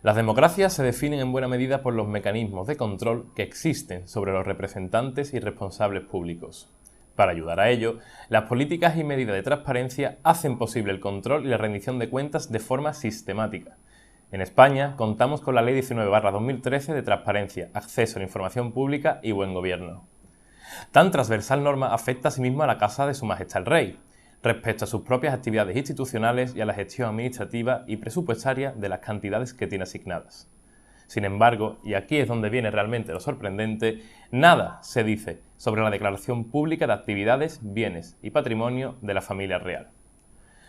Las democracias se definen en buena medida por los mecanismos de control que existen sobre los representantes y responsables públicos. Para ayudar a ello, las políticas y medidas de transparencia hacen posible el control y la rendición de cuentas de forma sistemática. En España contamos con la Ley 19/2013 de Transparencia, Acceso a la Información Pública y Buen Gobierno. Tan transversal norma afecta asimismo a la Casa de Su Majestad el Rey, respecto a sus propias actividades institucionales y a la gestión administrativa y presupuestaria de las cantidades que tiene asignadas. Sin embargo, y aquí es donde viene realmente lo sorprendente, nada se dice sobre la declaración pública de actividades, bienes y patrimonio de la familia real.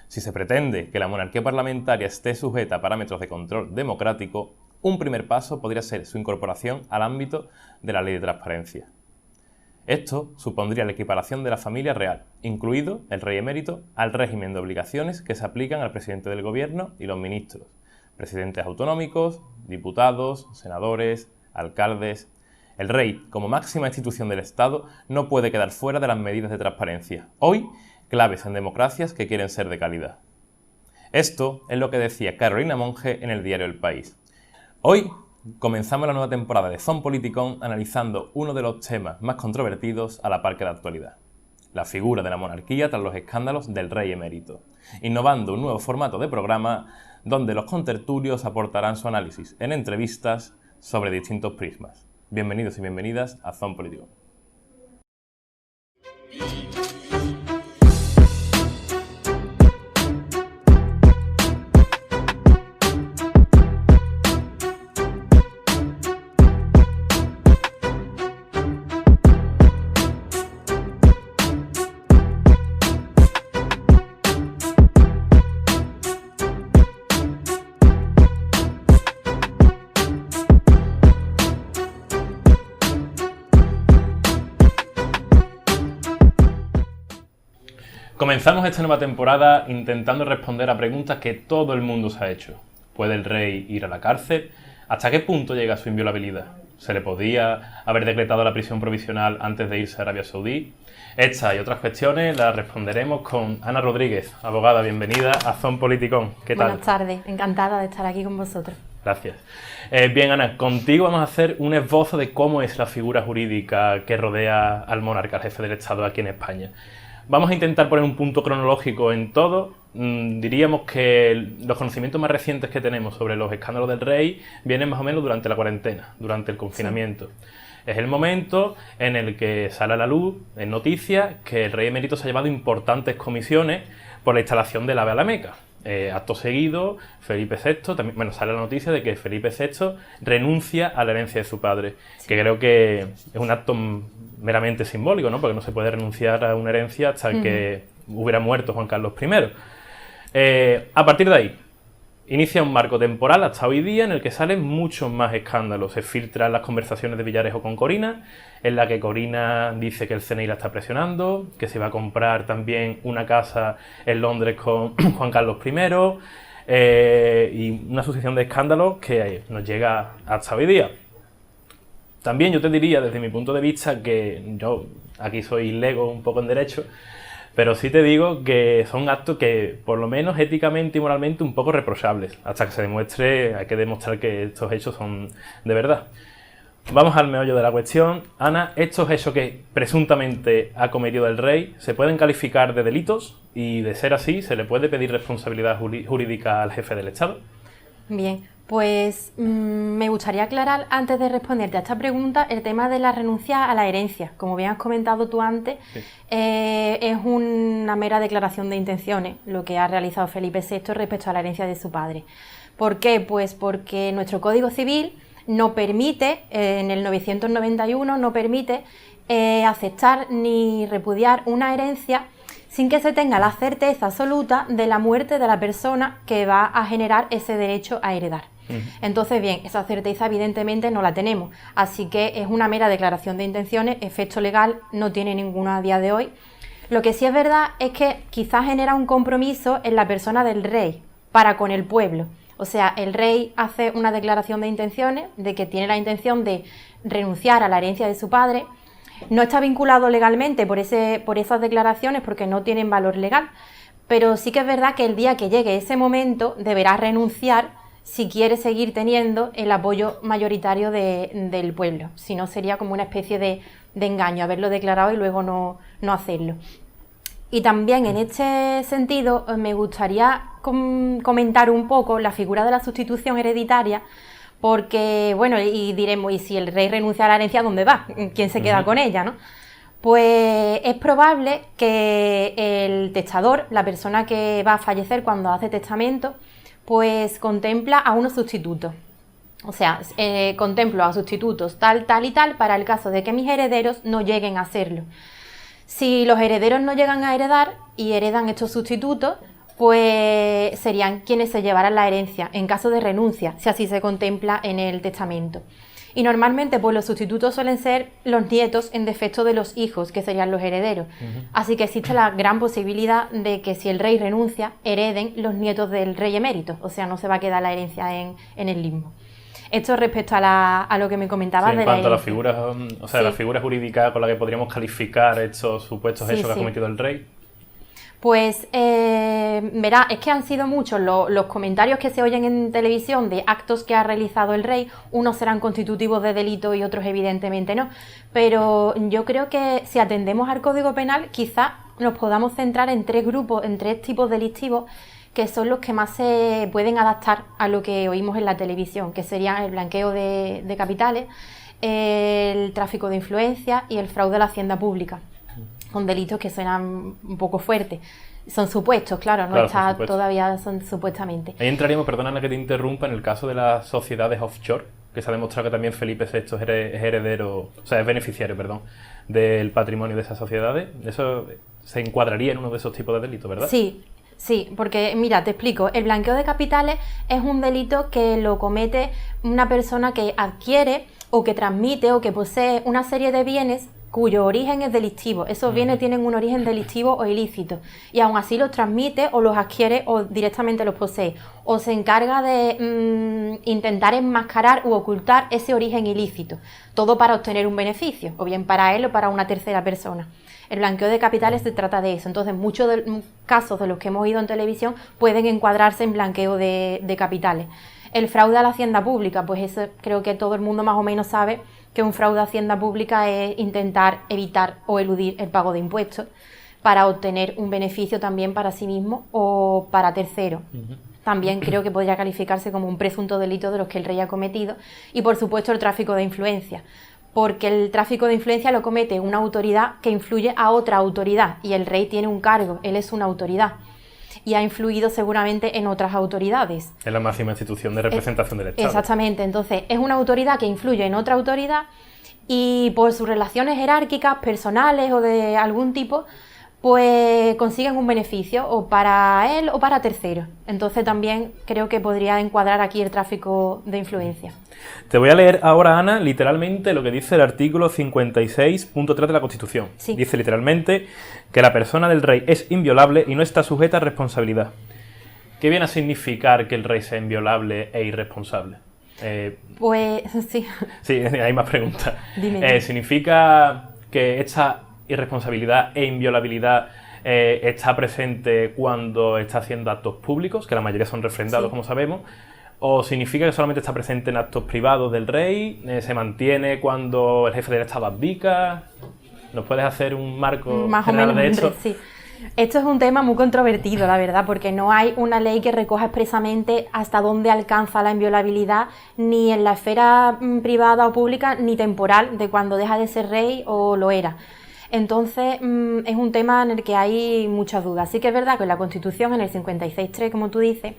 Si se pretende que la monarquía parlamentaria esté sujeta a parámetros de control democrático, un primer paso podría ser su incorporación al ámbito de la Ley de Transparencia. Esto supondría la equiparación de la familia real, incluido el rey emérito, al régimen de obligaciones que se aplican al presidente del gobierno y los ministros, presidentes autonómicos, diputados, senadores, alcaldes. El rey, como máxima institución del Estado, no puede quedar fuera de las medidas de transparencia, hoy claves en democracias que quieren ser de calidad. Esto es lo que decía Carolina Monge en el diario El País. Hoy comenzamos la nueva temporada de Zon Politicón analizando uno de los temas más controvertidos a la par que la actualidad: la figura de la monarquía tras los escándalos del rey emérito, innovando un nuevo formato de programa donde los contertulios aportarán su análisis en entrevistas sobre distintos prismas. Bienvenidos y bienvenidas a Zon Politicón. Comenzamos esta nueva temporada intentando responder a preguntas que todo el mundo se ha hecho. ¿Puede el rey ir a la cárcel? ¿Hasta qué punto llega su inviolabilidad? ¿Se le podía haber decretado la prisión provisional antes de irse a Arabia Saudí? Estas y otras cuestiones las responderemos con Ana Rodríguez, abogada. Bienvenida a Zon Politicón. ¿Qué tal? Buenas tardes, encantada de estar aquí con vosotros. Gracias. Bien, Ana, contigo vamos a hacer un esbozo de cómo es la figura jurídica que rodea al monarca, al jefe del Estado aquí en España. Vamos a intentar poner un punto cronológico en todo. Diríamos que los conocimientos más recientes que tenemos sobre los escándalos del rey vienen más o menos durante la cuarentena, durante el confinamiento. Sí. Es el momento en el que sale a la luz, en noticias, que el rey emérito se ha llevado importantes comisiones por la instalación del AVE a la Meca. Acto seguido, Felipe VI, también, sale la noticia de que Felipe VI renuncia a la herencia de su padre, sí, que creo que es un acto meramente simbólico, ¿no? Porque no se puede renunciar a una herencia hasta que hubiera muerto Juan Carlos I. A partir de ahí, inicia un marco temporal hasta hoy día en el que salen muchos más escándalos. Se filtran las conversaciones de Villarejo con Corina, en la que Corina dice que el CNI la está presionando, que se va a comprar también una casa en Londres con Juan Carlos I, y una sucesión de escándalos que nos llega hasta hoy día. También yo te diría, desde mi punto de vista, que yo aquí soy lego un poco en derecho, pero sí te digo que son actos que, por lo menos éticamente y moralmente, un poco reprochables. Hasta que se demuestre, hay que demostrar que estos hechos son de verdad. Vamos al meollo de la cuestión. Ana, ¿estos hechos que presuntamente ha cometido el rey se pueden calificar de delitos? Y de ser así, ¿se le puede pedir responsabilidad jurídica al jefe del Estado? Bien, pues me gustaría aclarar, antes de responderte a esta pregunta, el tema de la renuncia a la herencia. Como bien has comentado tú antes, sí, es una mera declaración de intenciones lo que ha realizado Felipe VI respecto a la herencia de su padre. ¿Por qué? Pues porque nuestro Código Civil no permite, en el 991, no permite aceptar ni repudiar una herencia sin que se tenga la certeza absoluta de la muerte de la persona que va a generar ese derecho a heredar. Entonces, bien, esa certeza evidentemente no la tenemos, así que es una mera declaración de intenciones, efecto legal no tiene ninguno a día de hoy. Lo que sí es verdad es que quizás genera un compromiso en la persona del rey para con el pueblo. O sea, el rey hace una declaración de intenciones, de que tiene la intención de renunciar a la herencia de su padre. No está vinculado legalmente por esas declaraciones porque no tienen valor legal, pero sí que es verdad que el día que llegue ese momento deberá renunciar si quiere seguir teniendo el apoyo mayoritario del pueblo. Si no, sería como una especie de engaño, haberlo declarado y luego no hacerlo. Y también en este sentido me gustaría comentar un poco la figura de la sustitución hereditaria, porque, bueno, y diremos, ¿y si el rey renuncia a la herencia, dónde va? ¿Quién se queda con ella, no? Pues es probable que el testador, la persona que va a fallecer cuando hace testamento, pues contempla a unos sustitutos. O sea, contemplo a sustitutos tal, tal y tal para el caso de que mis herederos no lleguen a hacerlo. Si los herederos no llegan a heredar y heredan estos sustitutos, pues serían quienes se llevaran la herencia en caso de renuncia, si así se contempla en el testamento. Y normalmente pues los sustitutos suelen ser los nietos en defecto de los hijos, que serían los herederos. Así que existe la gran posibilidad de que si el rey renuncia, hereden los nietos del rey emérito, o sea, no se va a quedar la herencia en el limbo. Esto respecto a lo que me comentabas de la herencia. En cuanto a las figuras, o sea, la figura jurídica con la que podríamos calificar estos supuestos hechos que ha cometido el rey. Pues, verá, es que han sido muchos los comentarios que se oyen en televisión de actos que ha realizado el rey. Unos serán constitutivos de delito y otros evidentemente no. Pero yo creo que si atendemos al Código Penal, quizás nos podamos centrar en tres grupos, en tres tipos delictivos, que son los que más se pueden adaptar a lo que oímos en la televisión, que serían el blanqueo de capitales, el tráfico de influencias y el fraude a la hacienda pública. Son delitos que suenan un poco fuertes. Son supuestos, claro, no está todavía, son supuestamente. Ahí entraríamos, perdona que te interrumpa, en el caso de las sociedades offshore, que se ha demostrado que también Felipe VI es heredero, o sea, es beneficiario, perdón, del patrimonio de esas sociedades. Eso se encuadraría en uno de esos tipos de delitos, ¿verdad? Sí, porque mira, te explico, el blanqueo de capitales es un delito que lo comete una persona que adquiere o que transmite o que posee una serie de bienes cuyo origen es delictivo. Esos bienes tienen un origen delictivo o ilícito y aún así los transmite o los adquiere o directamente los posee o se encarga de intentar enmascarar u ocultar ese origen ilícito, todo para obtener un beneficio, o bien para él o para una tercera persona. El blanqueo de capitales se trata de eso. Entonces, muchos casos de los que hemos oído en televisión pueden encuadrarse en blanqueo de capitales. El fraude a la hacienda pública, pues eso creo que todo el mundo más o menos sabe que un fraude a hacienda pública es intentar evitar o eludir el pago de impuestos para obtener un beneficio también para sí mismo o para terceros. También creo que podría calificarse como un presunto delito de los que el rey ha cometido. Y por supuesto el tráfico de influencia, porque el tráfico de influencia lo comete una autoridad que influye a otra autoridad y el rey tiene un cargo, él es una autoridad y ha influido seguramente en otras autoridades. Es la máxima institución de representación del Estado. Exactamente, entonces es una autoridad que influye en otra autoridad y por sus relaciones jerárquicas, personales o de algún tipo, pues consiguen un beneficio o para él o para terceros. Entonces también creo que podría encuadrar aquí el tráfico de influencia. Te voy a leer ahora, Ana, literalmente lo que dice el artículo 56.3 de la Constitución. Sí. Dice literalmente que la persona del rey es inviolable y no está sujeta a responsabilidad. ¿Qué viene a significar que el rey sea inviolable e irresponsable? Pues sí. Sí, hay más preguntas. Dime. ¿Significa que esta irresponsabilidad e inviolabilidad está presente cuando está haciendo actos públicos, que la mayoría son refrendados, como sabemos? ¿O significa que solamente está presente en actos privados del rey? ¿Se mantiene cuando el jefe del Estado abdica? ¿Nos puedes hacer un marco más general o menos de esto? Sí. Esto es un tema muy controvertido, la verdad, porque no hay una ley que recoja expresamente hasta dónde alcanza la inviolabilidad, ni en la esfera privada o pública, ni temporal, de cuando deja de ser rey o lo era. Entonces, es un tema en el que hay muchas dudas. Sí que es verdad que en la Constitución, en el 56.3, como tú dices,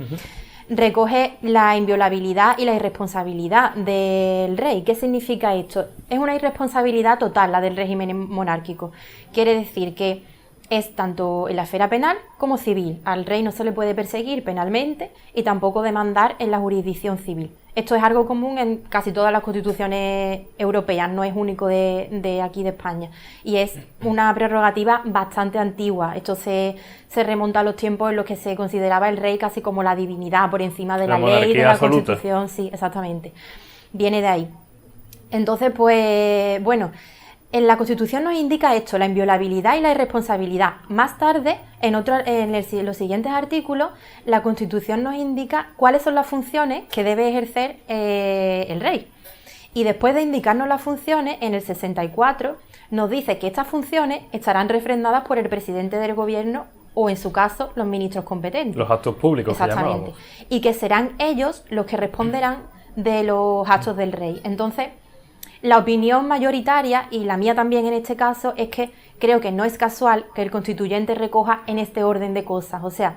recoge la inviolabilidad y la irresponsabilidad del rey. ¿Qué significa esto? Es una irresponsabilidad total la del régimen monárquico. Quiere decir que es tanto en la esfera penal como civil. Al rey no se le puede perseguir penalmente y tampoco demandar en la jurisdicción civil. Esto es algo común en casi todas las constituciones europeas, no es único de aquí de España. Y es una prerrogativa bastante antigua. Esto se remonta a los tiempos en los que se consideraba el rey casi como la divinidad por encima de la ley, de la absoluta. Constitución. Sí, exactamente. Viene de ahí. Entonces, pues, bueno, En la Constitución nos indica esto, la inviolabilidad y la irresponsabilidad. Más tarde, los siguientes artículos, la Constitución nos indica cuáles son las funciones que debe ejercer el rey. Y después de indicarnos las funciones, en el 64 nos dice que estas funciones estarán refrendadas por el presidente del gobierno o, en su caso, los ministros competentes. Los actos públicos. Exactamente. Y que serán ellos los que responderán de los actos del rey. Entonces, la opinión mayoritaria, y la mía también en este caso, es que creo que no es casual que el constituyente recoja en este orden de cosas. O sea,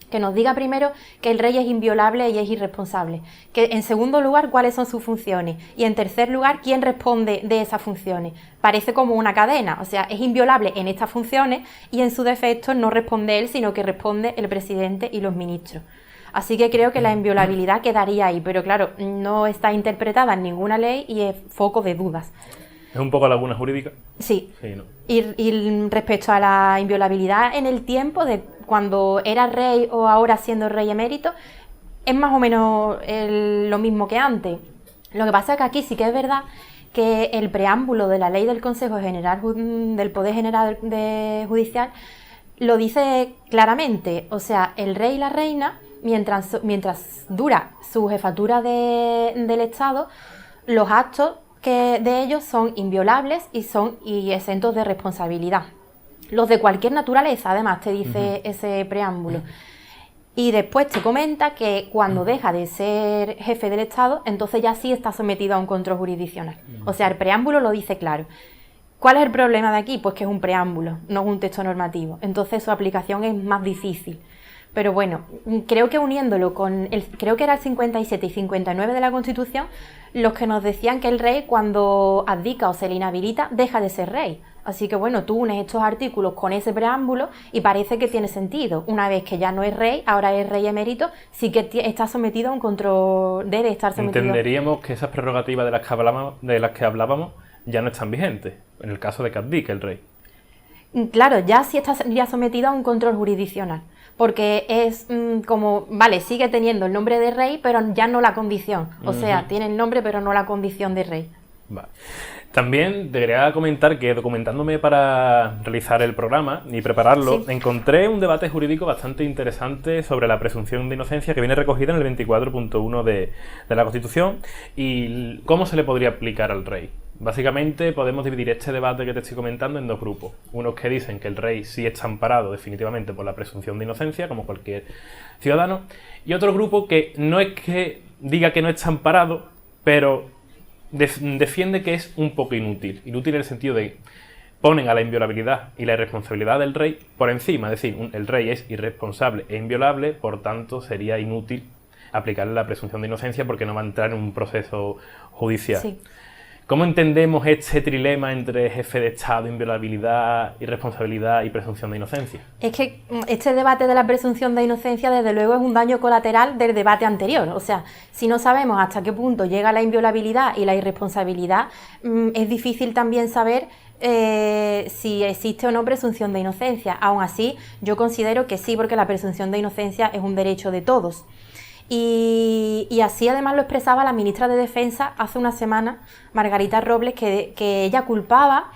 que nos diga primero que el rey es inviolable y es irresponsable. Que en segundo lugar, cuáles son sus funciones. Y en tercer lugar, quién responde de esas funciones. Parece como una cadena. O sea, es inviolable en estas funciones y en su defecto no responde él, sino que responde el presidente y los ministros. Así que creo que la inviolabilidad quedaría ahí, pero claro, no está interpretada en ninguna ley y es foco de dudas. ¿Es un poco laguna jurídica? Sí. ¿No? Y respecto a la inviolabilidad en el tiempo, de cuando era rey o ahora siendo rey emérito, es más o menos lo mismo que antes. Lo que pasa es que aquí sí que es verdad que el preámbulo de la ley del Consejo General del Poder General Judicial lo dice claramente. O sea, el rey y la reina, mientras dura su jefatura del Estado, los actos de ellos son inviolables y exentos de responsabilidad. Los de cualquier naturaleza, además, te dice ese preámbulo. Y después te comenta que cuando deja de ser jefe del Estado, entonces ya sí está sometido a un control jurisdiccional. O sea, el preámbulo lo dice claro. ¿Cuál es el problema de aquí? Pues que es un preámbulo, no es un texto normativo. Entonces su aplicación es más difícil. Pero bueno, creo que uniéndolo creo que era el 57 y 59 de la Constitución, los que nos decían que el rey, cuando abdica o se le inhabilita, deja de ser rey. Así que bueno, tú unes estos artículos con ese preámbulo y parece que tiene sentido. Una vez que ya no es rey, ahora es rey emérito, sí que está sometido a un control, debe estar sometido. Entenderíamos que esas prerrogativas de las que hablábamos ya no están vigentes, en el caso de que abdique el rey. Claro, ya sí está ya sometido a un control jurisdiccional, porque es como, vale, sigue teniendo el nombre de rey, pero ya no la condición. O sea, tiene el nombre, pero no la condición de rey. Vale. También debería comentar que, documentándome para realizar el programa y prepararlo, encontré un debate jurídico bastante interesante sobre la presunción de inocencia que viene recogida en el 24.1 de la Constitución y cómo se le podría aplicar al rey. Básicamente podemos dividir este debate que te estoy comentando en dos grupos. Unos que dicen que el rey sí está amparado definitivamente por la presunción de inocencia, como cualquier ciudadano, y otro grupo que no es que diga que no está amparado, pero defiende que es un poco inútil. Inútil en el sentido de ponen a la inviolabilidad y la irresponsabilidad del rey por encima. Es decir, el rey es irresponsable e inviolable, por tanto sería inútil aplicarle la presunción de inocencia porque no va a entrar en un proceso judicial. Sí. ¿Cómo entendemos este trilema entre jefe de Estado, inviolabilidad, irresponsabilidad y presunción de inocencia? Es que este debate de la presunción de inocencia, desde luego, es un daño colateral del debate anterior. O sea, si no sabemos hasta qué punto llega la inviolabilidad y la irresponsabilidad, es difícil también saber si existe o no presunción de inocencia. Aún así, yo considero que sí, porque la presunción de inocencia es un derecho de todos. Y así además lo expresaba la ministra de Defensa hace una semana, Margarita Robles, que ella culpaba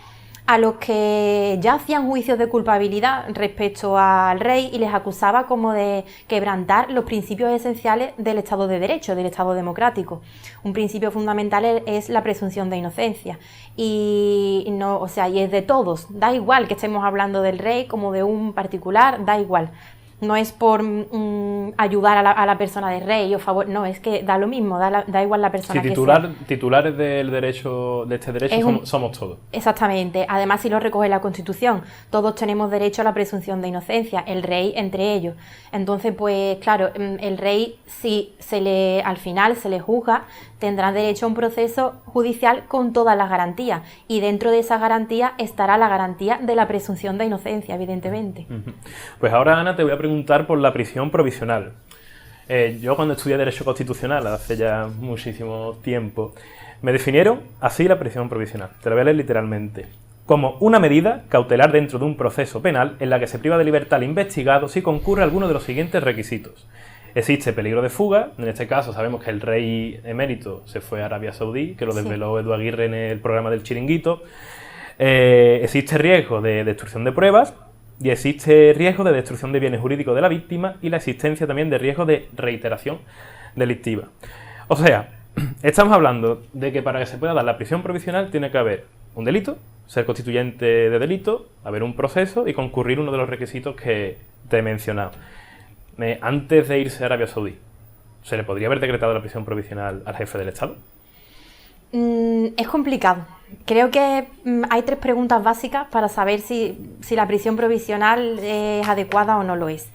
a los que ya hacían juicios de culpabilidad respecto al rey y les acusaba como de quebrantar los principios esenciales del Estado de Derecho, del Estado democrático. Un principio fundamental es la presunción de inocencia y no, o sea, y es de todos, da igual que estemos hablando del rey como de un particular, da igual. No es por ayudar a la persona de rey o favor, no, es que da lo mismo, da igual la persona que sea. Titulares del derecho, de este derecho somos todos. Exactamente, además si lo recoge la Constitución, todos tenemos derecho a la presunción de inocencia, el rey entre ellos. Entonces, pues claro, el rey, si al final se le juzga, tendrá derecho a un proceso judicial con todas las garantías y dentro de esa garantía estará la garantía de la presunción de inocencia, evidentemente. Pues ahora, Ana, te voy a preguntar por la prisión provisional. Yo cuando estudié Derecho Constitucional, hace ya muchísimo tiempo, me definieron así la prisión provisional. Te lo voy a leer literalmente. Como una medida cautelar dentro de un proceso penal en la que se priva de libertad al investigado si concurre alguno de los siguientes requisitos. Existe peligro de fuga, en este caso sabemos que el rey emérito se fue a Arabia Saudí, que lo desveló Edu Aguirre en el programa del Chiringuito. Existe riesgo de destrucción de pruebas y existe riesgo de destrucción de bienes jurídicos de la víctima y la existencia también de riesgo de reiteración delictiva. O sea, estamos hablando de que para que se pueda dar la prisión provisional tiene que haber un delito, ser constituyente de delito, haber un proceso y concurrir uno de los requisitos que te he mencionado. Antes de irse a Arabia Saudí, ¿se le podría haber decretado la prisión provisional al jefe del Estado? Es complicado. Creo que hay 3 preguntas básicas para saber si la prisión provisional es adecuada o no lo es.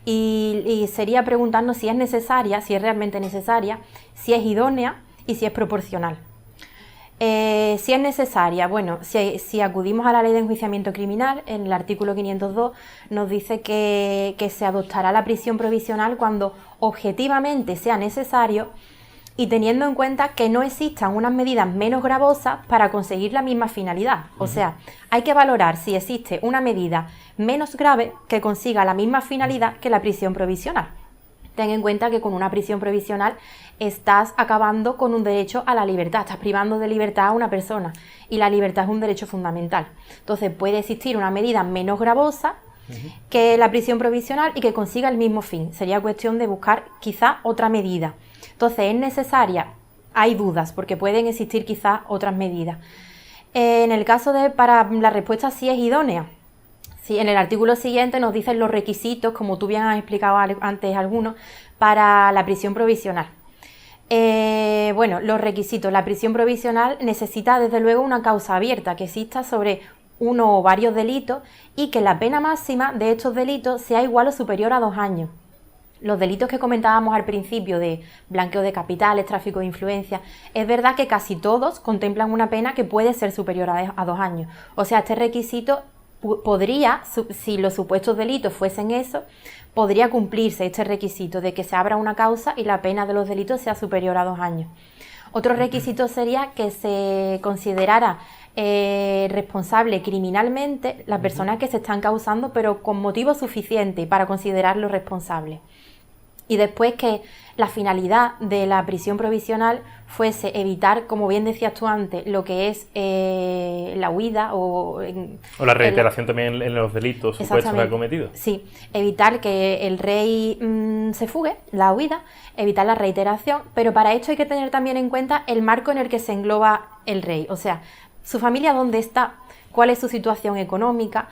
Y sería preguntarnos si es necesaria, si es realmente necesaria, si es idónea y si es proporcional. Si es necesaria, bueno, si acudimos a la Ley de Enjuiciamiento Criminal, en el artículo 502 nos dice que se adoptará la prisión provisional cuando objetivamente sea necesario y teniendo en cuenta que no existan unas medidas menos gravosas para conseguir la misma finalidad. O sea, hay que valorar si existe una medida menos grave que consiga la misma finalidad que la prisión provisional. Ten en cuenta que con una prisión provisional estás acabando con un derecho a la libertad, estás privando de libertad a una persona y la libertad es un derecho fundamental. Entonces puede existir una medida menos gravosa que la prisión provisional y que consiga el mismo fin. Sería cuestión de buscar quizá otra medida. Entonces, ¿es necesaria? Hay dudas, porque pueden existir quizás otras medidas. En el caso para la respuesta sí es idónea. Sí, en el artículo siguiente nos dicen los requisitos, como tú bien has explicado antes algunos, para la prisión provisional. Bueno, los requisitos. La prisión provisional necesita desde luego una causa abierta, que exista sobre uno o varios delitos y que la pena máxima de estos delitos sea igual o superior a 2 años. Los delitos que comentábamos al principio de blanqueo de capitales, tráfico de influencias, es verdad que casi todos contemplan una pena que puede ser superior a 2 años. O sea, este requisito podría, si los supuestos delitos fuesen eso, podría cumplirse este requisito de que se abra una causa y la pena de los delitos sea superior a 2 años. Otro requisito sería que se considerara responsable criminalmente la persona que se están causando, pero con motivo suficiente para considerarlo responsable. Y después que la finalidad de la prisión provisional fuese evitar, como bien decías tú antes, lo que es la huida o la reiteración también en los delitos supuestos que ha cometido. Sí, evitar que el rey se fugue, la huida, evitar la reiteración, pero para esto hay que tener también en cuenta el marco en el que se engloba el rey, o sea, su familia dónde está, cuál es su situación económica,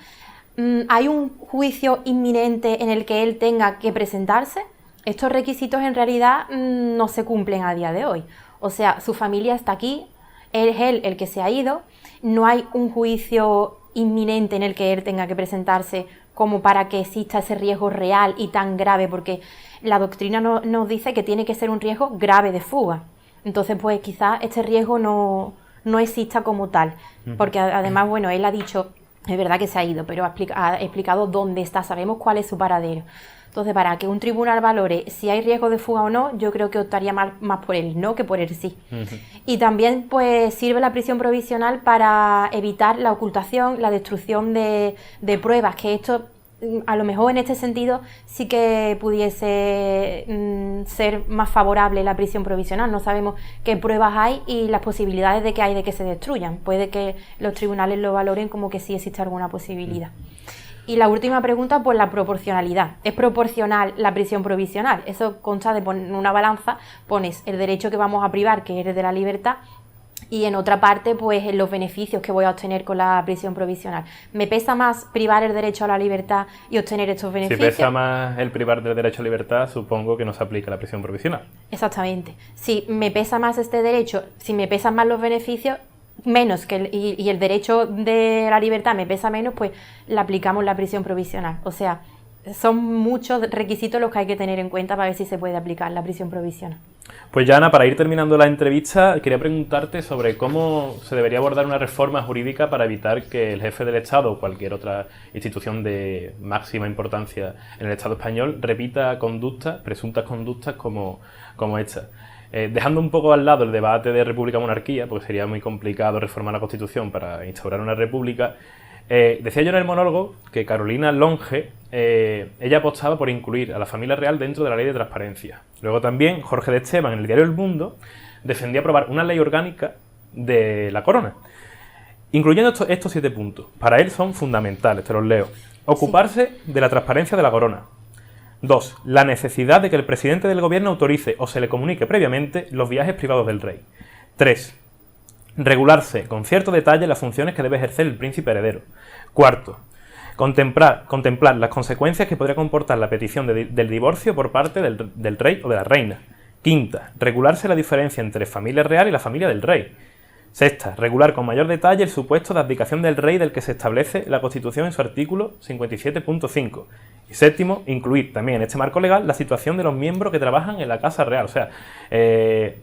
hay un juicio inminente en el que él tenga que presentarse. Estos requisitos en realidad no se cumplen a día de hoy. O sea, su familia está aquí, es él el que se ha ido, no hay un juicio inminente en el que él tenga que presentarse como para que exista ese riesgo real y tan grave, porque la doctrina nos dice que tiene que ser un riesgo grave de fuga. Entonces, pues quizás este riesgo no exista como tal, porque además, bueno, él ha dicho, es verdad que se ha ido, pero ha explicado dónde está, sabemos cuál es su paradero. Entonces, para que un tribunal valore si hay riesgo de fuga o no, yo creo que optaría más por el no que por el sí. Y también pues sirve la prisión provisional para evitar la ocultación, la destrucción de pruebas, que esto a lo mejor en este sentido sí que pudiese ser más favorable la prisión provisional. No sabemos qué pruebas hay y las posibilidades de que hay de que se destruyan. Puede que los tribunales lo valoren como que sí existe alguna posibilidad. Y la última pregunta, pues la proporcionalidad. ¿Es proporcional la prisión provisional? Eso consta de poner en una balanza, pones el derecho que vamos a privar, que es el de la libertad, y en otra parte, pues los beneficios que voy a obtener con la prisión provisional. ¿Me pesa más privar el derecho a la libertad y obtener estos beneficios? Si pesa más el privar del derecho a libertad, supongo que no se aplica la prisión provisional. Exactamente. Si me pesa más este derecho, si me pesan más los beneficios, menos que y el derecho de la libertad me pesa menos, pues le aplicamos la prisión provisional. O sea, son muchos requisitos los que hay que tener en cuenta para ver si se puede aplicar la prisión provisional. Pues ya, Ana, para ir terminando la entrevista, quería preguntarte sobre cómo se debería abordar una reforma jurídica para evitar que el jefe del Estado o cualquier otra institución de máxima importancia en el Estado español repita conductas, presuntas conductas como esta. Dejando un poco al lado el debate de república-monarquía, porque sería muy complicado reformar la Constitución para instaurar una república, decía yo en el monólogo que Carolina Longe, ella apostaba por incluir a la familia real dentro de la ley de transparencia. Luego también Jorge de Esteban, en el diario El Mundo, defendía aprobar una ley orgánica de la corona. Incluyendo estos 7 puntos. Para él son fundamentales, te los leo. Ocuparse de la transparencia de la corona. 2. La necesidad de que el presidente del gobierno autorice o se le comunique previamente los viajes privados del rey. 3. Regularse con cierto detalle las funciones que debe ejercer el príncipe heredero. 4. Contemplar las consecuencias que podría comportar la petición del divorcio por parte del rey o de la reina. 5. Regularse la diferencia entre familia real y la familia del rey. 6. Regular con mayor detalle el supuesto de abdicación del rey del que se establece la Constitución en su artículo 57.5. Y 7. Incluir también en este marco legal la situación de los miembros que trabajan en la Casa Real. O sea,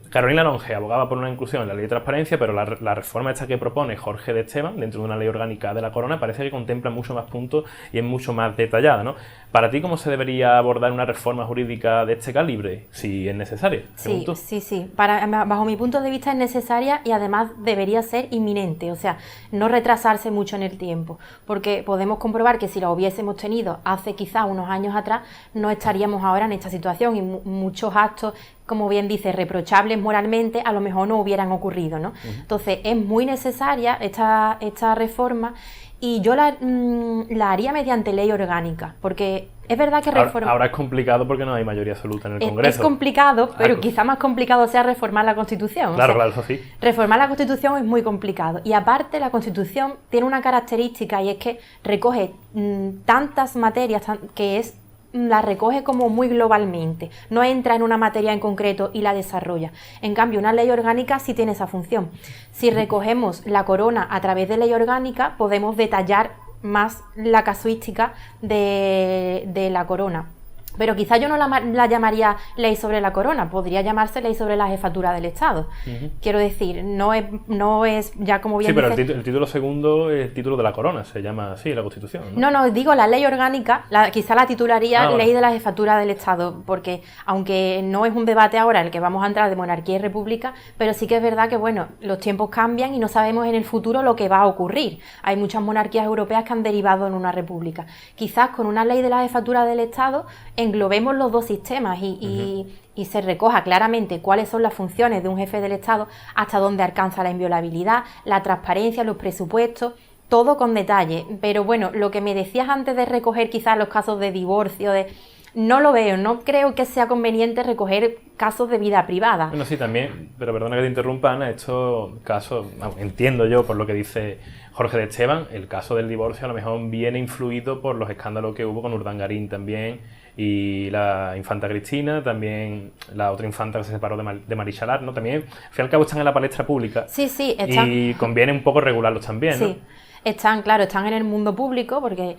Carolina Longe abogaba por una inclusión en la ley de transparencia, pero la reforma esta que propone Jorge de Esteban, dentro de una ley orgánica de la corona, parece que contempla mucho más puntos y es mucho más detallada, ¿no? Para ti, ¿cómo se debería abordar una reforma jurídica de este calibre, si es necesaria? Sí. Bajo mi punto de vista es necesaria y además debería ser inminente, o sea, no retrasarse mucho en el tiempo, porque podemos comprobar que si lo hubiésemos tenido hace quizás unos años atrás, no estaríamos ahora en esta situación y muchos actos, como bien dice, reprochables moralmente, a lo mejor no hubieran ocurrido, ¿no? Entonces, es muy necesaria esta reforma y yo la haría mediante ley orgánica, porque es verdad que Ahora es complicado porque no hay mayoría absoluta en el Congreso. Es complicado, pero quizá más complicado sea reformar la Constitución. Claro, eso sí. Reformar la Constitución es muy complicado. Y aparte, la Constitución tiene una característica y es que recoge tantas materias que la recoge como muy globalmente. No entra en una materia en concreto y la desarrolla. En cambio, una ley orgánica sí tiene esa función. Si recogemos la corona a través de ley orgánica, podemos detallar más la casuística de la corona. Pero quizá yo no la llamaría ley sobre la corona, podría llamarse ley sobre la jefatura del Estado. Quiero decir, no es ya como bien dice... Sí, pero dice, el título segundo es el título de la corona, se llama así, la Constitución, ¿no? No, digo la ley orgánica, quizá la titularía ley de la jefatura del Estado, porque aunque no es un debate ahora en el que vamos a entrar de monarquía y república, pero sí que es verdad que, bueno, los tiempos cambian y no sabemos en el futuro lo que va a ocurrir. Hay muchas monarquías europeas que han derivado en una república. Quizás con una ley de la jefatura del Estado englobemos los dos sistemas y se recoja claramente cuáles son las funciones de un jefe del Estado, hasta dónde alcanza la inviolabilidad, la transparencia, los presupuestos, todo con detalle. Pero bueno, lo que me decías antes de recoger quizás los casos de divorcio, no lo veo, no creo que sea conveniente recoger casos de vida privada. Bueno, sí, también, pero perdona que te interrumpa, Ana, estos casos, entiendo yo por lo que dice Jorge de Esteban, el caso del divorcio a lo mejor viene influido por los escándalos que hubo con Urdangarín también, y la infanta Cristina, también la otra infanta que se separó de Marichalar, ¿no? También, al fin y al cabo, están en la palestra pública. Sí, están. Y conviene un poco regularlos también, ¿no? Sí, están en el mundo público porque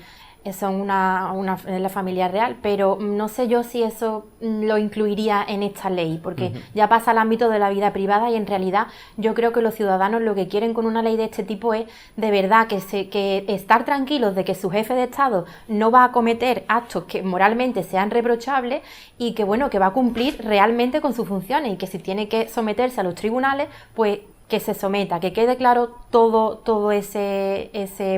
son la familia real, pero no sé yo si eso lo incluiría en esta ley, porque ya pasa al ámbito de la vida privada y en realidad yo creo que los ciudadanos lo que quieren con una ley de este tipo es de verdad que estar tranquilos de que su jefe de Estado no va a cometer actos que moralmente sean reprochables y que bueno, que va a cumplir realmente con sus funciones y que si tiene que someterse a los tribunales, pues que se someta, que quede claro todo ese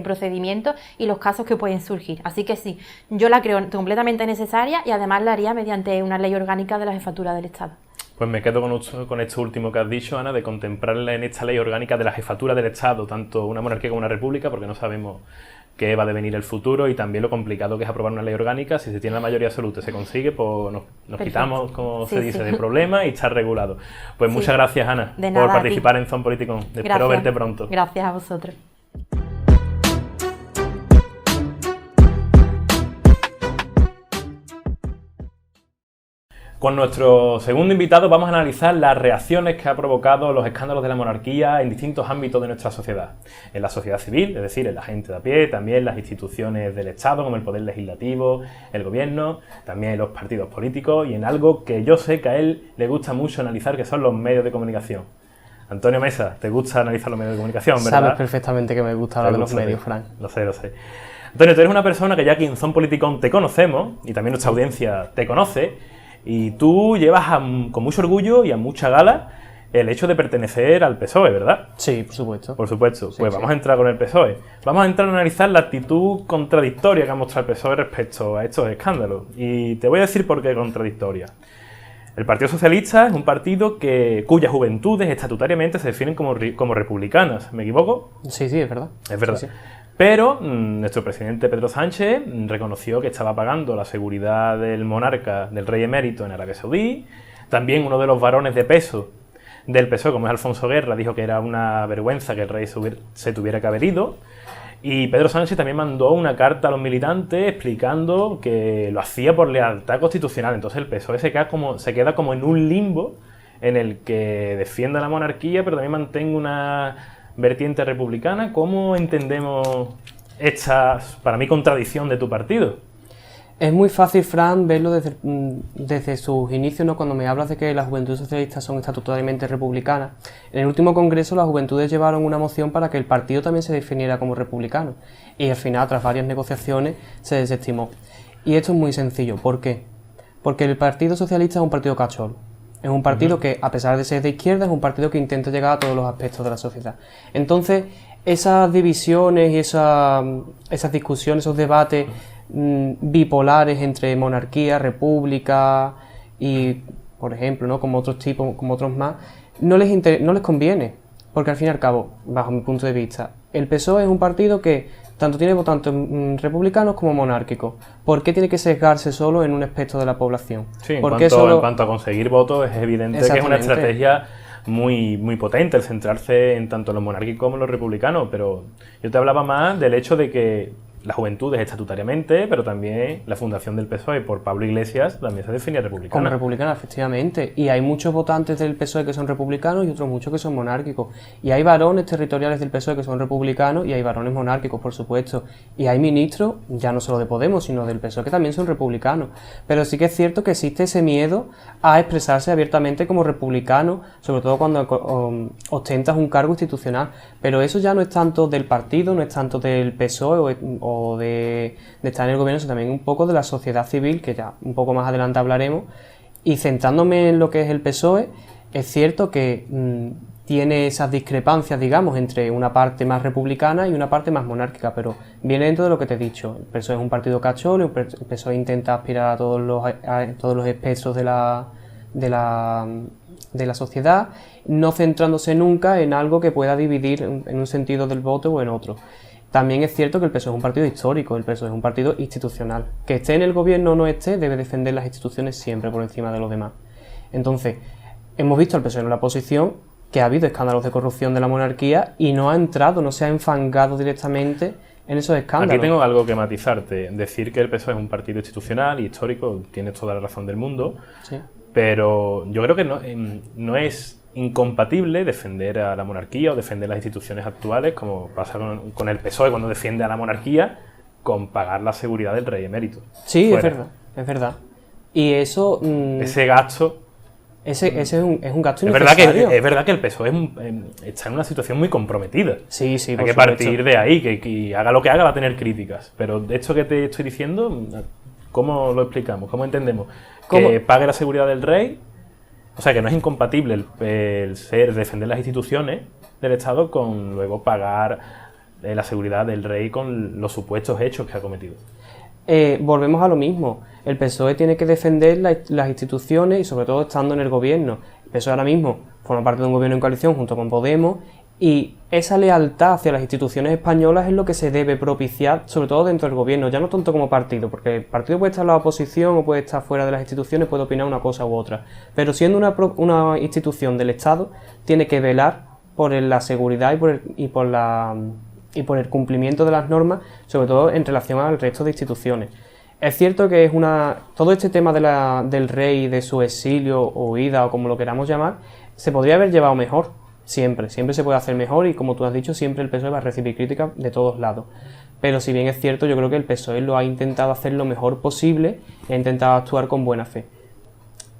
procedimiento y los casos que pueden surgir. Así que sí, yo la creo completamente necesaria y además la haría mediante una ley orgánica de la jefatura del Estado. Pues me quedo con esto último que has dicho, Ana, de contemplarla en esta ley orgánica de la jefatura del Estado, tanto una monarquía como una república, porque no sabemos qué va a devenir el futuro y también lo complicado que es aprobar una ley orgánica. Si se tiene la mayoría absoluta y se consigue, pues nos quitamos, como se dice, de problemas y está regulado. Pues muchas gracias, Ana, por participar en Zon Politicón. Espero verte pronto. Gracias a vosotros. Con nuestro segundo invitado vamos a analizar las reacciones que ha provocado los escándalos de la monarquía en distintos ámbitos de nuestra sociedad. En la sociedad civil, es decir, en la gente de a pie, también las instituciones del Estado como el Poder Legislativo, el Gobierno, también los partidos políticos y en algo que yo sé que a él le gusta mucho analizar, que son los medios de comunicación. Antonio Mesa, ¿te gusta analizar los medios de comunicación, verdad? Sabes perfectamente que me gusta hablar de los medios, Fran. Lo sé. Antonio, tú eres una persona que ya aquí en Zon Politicón te conocemos y también nuestra audiencia te conoce. Y tú llevas con mucho orgullo y a mucha gala el hecho de pertenecer al PSOE, ¿verdad? Sí, por supuesto. Por supuesto. Pues vamos a entrar con el PSOE. Vamos a entrar a analizar la actitud contradictoria que ha mostrado el PSOE respecto a estos escándalos. Y te voy a decir por qué contradictoria. El Partido Socialista es un partido cuyas juventudes estatutariamente se definen como republicanas. ¿Me equivoco? Sí, sí, es verdad. Es verdad. Sí, sí. Pero nuestro presidente Pedro Sánchez reconoció que estaba pagando la seguridad del monarca, del rey emérito en Arabia Saudí. También uno de los varones de peso del PSOE, como es Alfonso Guerra, dijo que era una vergüenza que el rey se tuviera que haber ido. Y Pedro Sánchez también mandó una carta a los militantes explicando que lo hacía por lealtad constitucional. Entonces el PSOE se queda como en un limbo en el que defiende la monarquía, pero también mantenga una vertiente republicana. ¿Cómo entendemos esta, para mí, contradicción de tu partido? Es muy fácil, Fran, verlo desde sus inicios, ¿no? Cuando me hablas de que las juventudes socialistas son estatutariamente republicanas. En el último congreso las juventudes llevaron una moción para que el partido también se definiera como republicano. Y al final, tras varias negociaciones, se desestimó. Y esto es muy sencillo. ¿Por qué? Porque el Partido Socialista es un partido cachorro. Es un partido que, a pesar de ser de izquierda, es un partido que intenta llegar a todos los aspectos de la sociedad. Entonces, esas divisiones y esas discusiones, esos debates bipolares entre monarquía, república y, por ejemplo, ¿no? como otros más, no les conviene, porque al fin y al cabo, bajo mi punto de vista, el PSOE es un partido que tanto tiene votantes republicanos como monárquicos. ¿Por qué tiene que sesgarse solo en un aspecto de la población? Sí, en cuanto a conseguir votos, es evidente que es una estrategia muy, muy potente el centrarse en tanto los monárquicos como los republicanos, pero yo te hablaba más del hecho de que las juventudes estatutariamente, pero también la fundación del PSOE por Pablo Iglesias también se definía republicana. Como republicana, efectivamente. Y hay muchos votantes del PSOE que son republicanos y otros muchos que son monárquicos. Y hay varones territoriales del PSOE que son republicanos y hay varones monárquicos, por supuesto. Y hay ministros, ya no solo de Podemos, sino del PSOE, que también son republicanos. Pero sí que es cierto que existe ese miedo a expresarse abiertamente como republicano, sobre todo cuando ostentas un cargo institucional. Pero eso ya no es tanto del partido, no es tanto del PSOE o de estar en el gobierno, sino también un poco de la sociedad civil, que ya un poco más adelante hablaremos. Y centrándome en lo que es el PSOE, es cierto que tiene esas discrepancias, digamos, entre una parte más republicana y una parte más monárquica, pero viene dentro de lo que te he dicho. El PSOE es un partido cachorro, el PSOE intenta aspirar a todos los espectros de la sociedad, no centrándose nunca en algo que pueda dividir en un sentido del voto o en otro. También es cierto que el PSOE es un partido histórico, el PSOE es un partido institucional. Que esté en el gobierno o no esté, debe defender las instituciones siempre por encima de los demás. Entonces, hemos visto al PSOE en la posición que ha habido escándalos de corrupción de la monarquía y no se ha enfangado directamente en esos escándalos. Aquí tengo algo que matizarte. Decir que el PSOE es un partido institucional y histórico, tienes toda la razón del mundo, sí. Pero yo creo que no es incompatible defender a la monarquía o defender las instituciones actuales, como pasa con el PSOE cuando defiende a la monarquía, con pagar la seguridad del rey emérito. Sí, es verdad. Y eso... ese gasto... Ese es un gasto innecesario. Es verdad que el PSOE está en una situación muy comprometida. Sí, hay que partir de ahí, que haga lo que haga va a tener críticas. Pero de esto que te estoy diciendo, ¿cómo lo explicamos? ¿Cómo entendemos? Que pague la seguridad del rey. O sea, que no es incompatible el defender las instituciones del Estado con luego pagar la seguridad del rey con los supuestos hechos que ha cometido. Volvemos a lo mismo. El PSOE tiene que defender las instituciones y sobre todo estando en el gobierno. El PSOE ahora mismo forma parte de un gobierno en coalición junto con Podemos y esa lealtad hacia las instituciones españolas es lo que se debe propiciar, sobre todo dentro del gobierno, ya no tanto como partido, porque el partido puede estar en la oposición o puede estar fuera de las instituciones, puede opinar una cosa u otra, pero siendo una institución del Estado, tiene que velar por la seguridad y por el cumplimiento de las normas, sobre todo en relación al resto de instituciones. Es cierto que todo este tema del rey, de su exilio o huida o como lo queramos llamar, se podría haber llevado mejor. Siempre se puede hacer mejor y como tú has dicho, siempre el PSOE va a recibir críticas de todos lados. Pero si bien es cierto, yo creo que el PSOE lo ha intentado hacer lo mejor posible e ha intentado actuar con buena fe.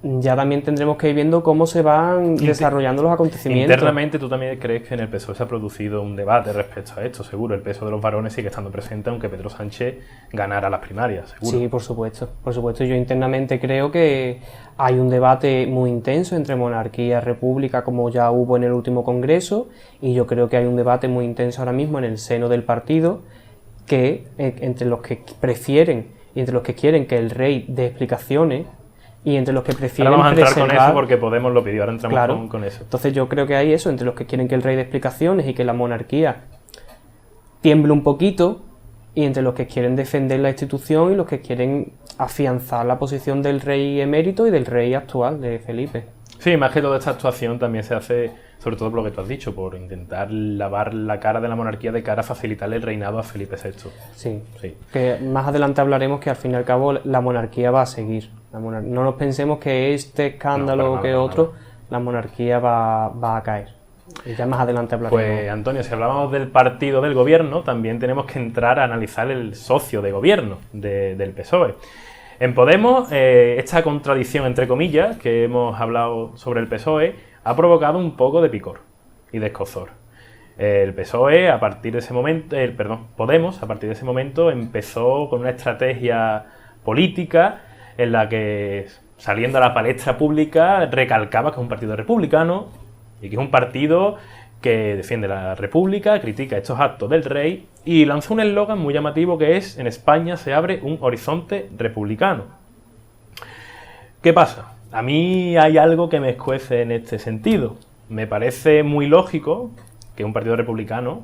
Ya también tendremos que ir viendo cómo se van desarrollando los acontecimientos. Internamente, ¿tú también crees que en el PSOE se ha producido un debate respecto a esto? Seguro, el peso de los varones sigue estando presente, aunque Pedro Sánchez ganara las primarias, seguro. Sí, por supuesto. Por supuesto, yo internamente creo que hay un debate muy intenso entre monarquía y república, como ya hubo en el último congreso, y yo creo que hay un debate muy intenso ahora mismo en el seno del partido, que entre los que prefieren y entre los que quieren que el rey dé explicaciones, y entre los que prefieren Ahora vamos a entrar con preservar... eso porque Podemos lo pidió, ahora entramos Claro. con eso. Entonces yo creo que hay eso, entre los que quieren que el rey dé explicaciones y que la monarquía tiemble un poquito, y entre los que quieren defender la institución y los que quieren afianzar la posición del rey emérito y del rey actual, de Felipe. Sí, más que toda esta actuación también se hace, sobre todo por lo que tú has dicho, por intentar lavar la cara de la monarquía de cara a facilitarle el reinado a Felipe VI. Sí. Sí. Que más adelante hablaremos que al fin y al cabo la monarquía va a seguir. No nos pensemos que este escándalo No, o para que nada, otro, la monarquía va a caer. Y ya más adelante hablaremos. Pues Antonio, si hablamos del partido del gobierno, también tenemos que entrar a analizar el socio de gobierno del PSOE. En Podemos, esta contradicción entre comillas que hemos hablado sobre el PSOE ha provocado un poco de picor y de escozor. El PSOE, a partir de ese momento, Podemos, a partir de ese momento, empezó con una estrategia política en la que, saliendo a la palestra pública, recalcaba que es un partido republicano y que es un partido que defiende la República, critica estos actos del rey y lanzó un eslogan muy llamativo que es: en España se abre un horizonte republicano. ¿Qué pasa? A mí hay algo que me escuece en este sentido. Me parece muy lógico que un partido republicano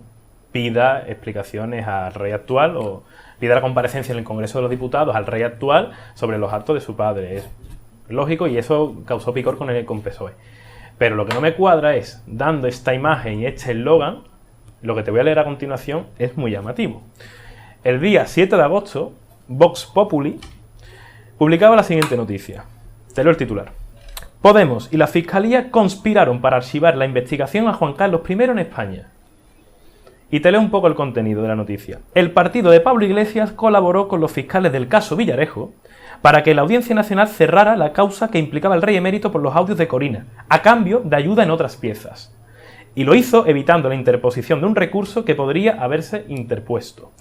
pida explicaciones al rey actual o pida la comparecencia en el Congreso de los Diputados al rey actual sobre los actos de su padre. Es lógico y eso causó picor con PSOE. Pero lo que no me cuadra es, dando esta imagen y este eslogan, lo que te voy a leer a continuación es muy llamativo. El día 7 de agosto, Vox Populi publicaba la siguiente noticia. Te leo el titular. Podemos y la Fiscalía conspiraron para archivar la investigación a Juan Carlos I en España. Y te leo un poco el contenido de la noticia. El partido de Pablo Iglesias colaboró con los fiscales del caso Villarejo para que la Audiencia Nacional cerrara la causa que implicaba al rey emérito por los audios de Corina, a cambio de ayuda en otras piezas. Y lo hizo evitando la interposición de un recurso que podría haberse interpuesto.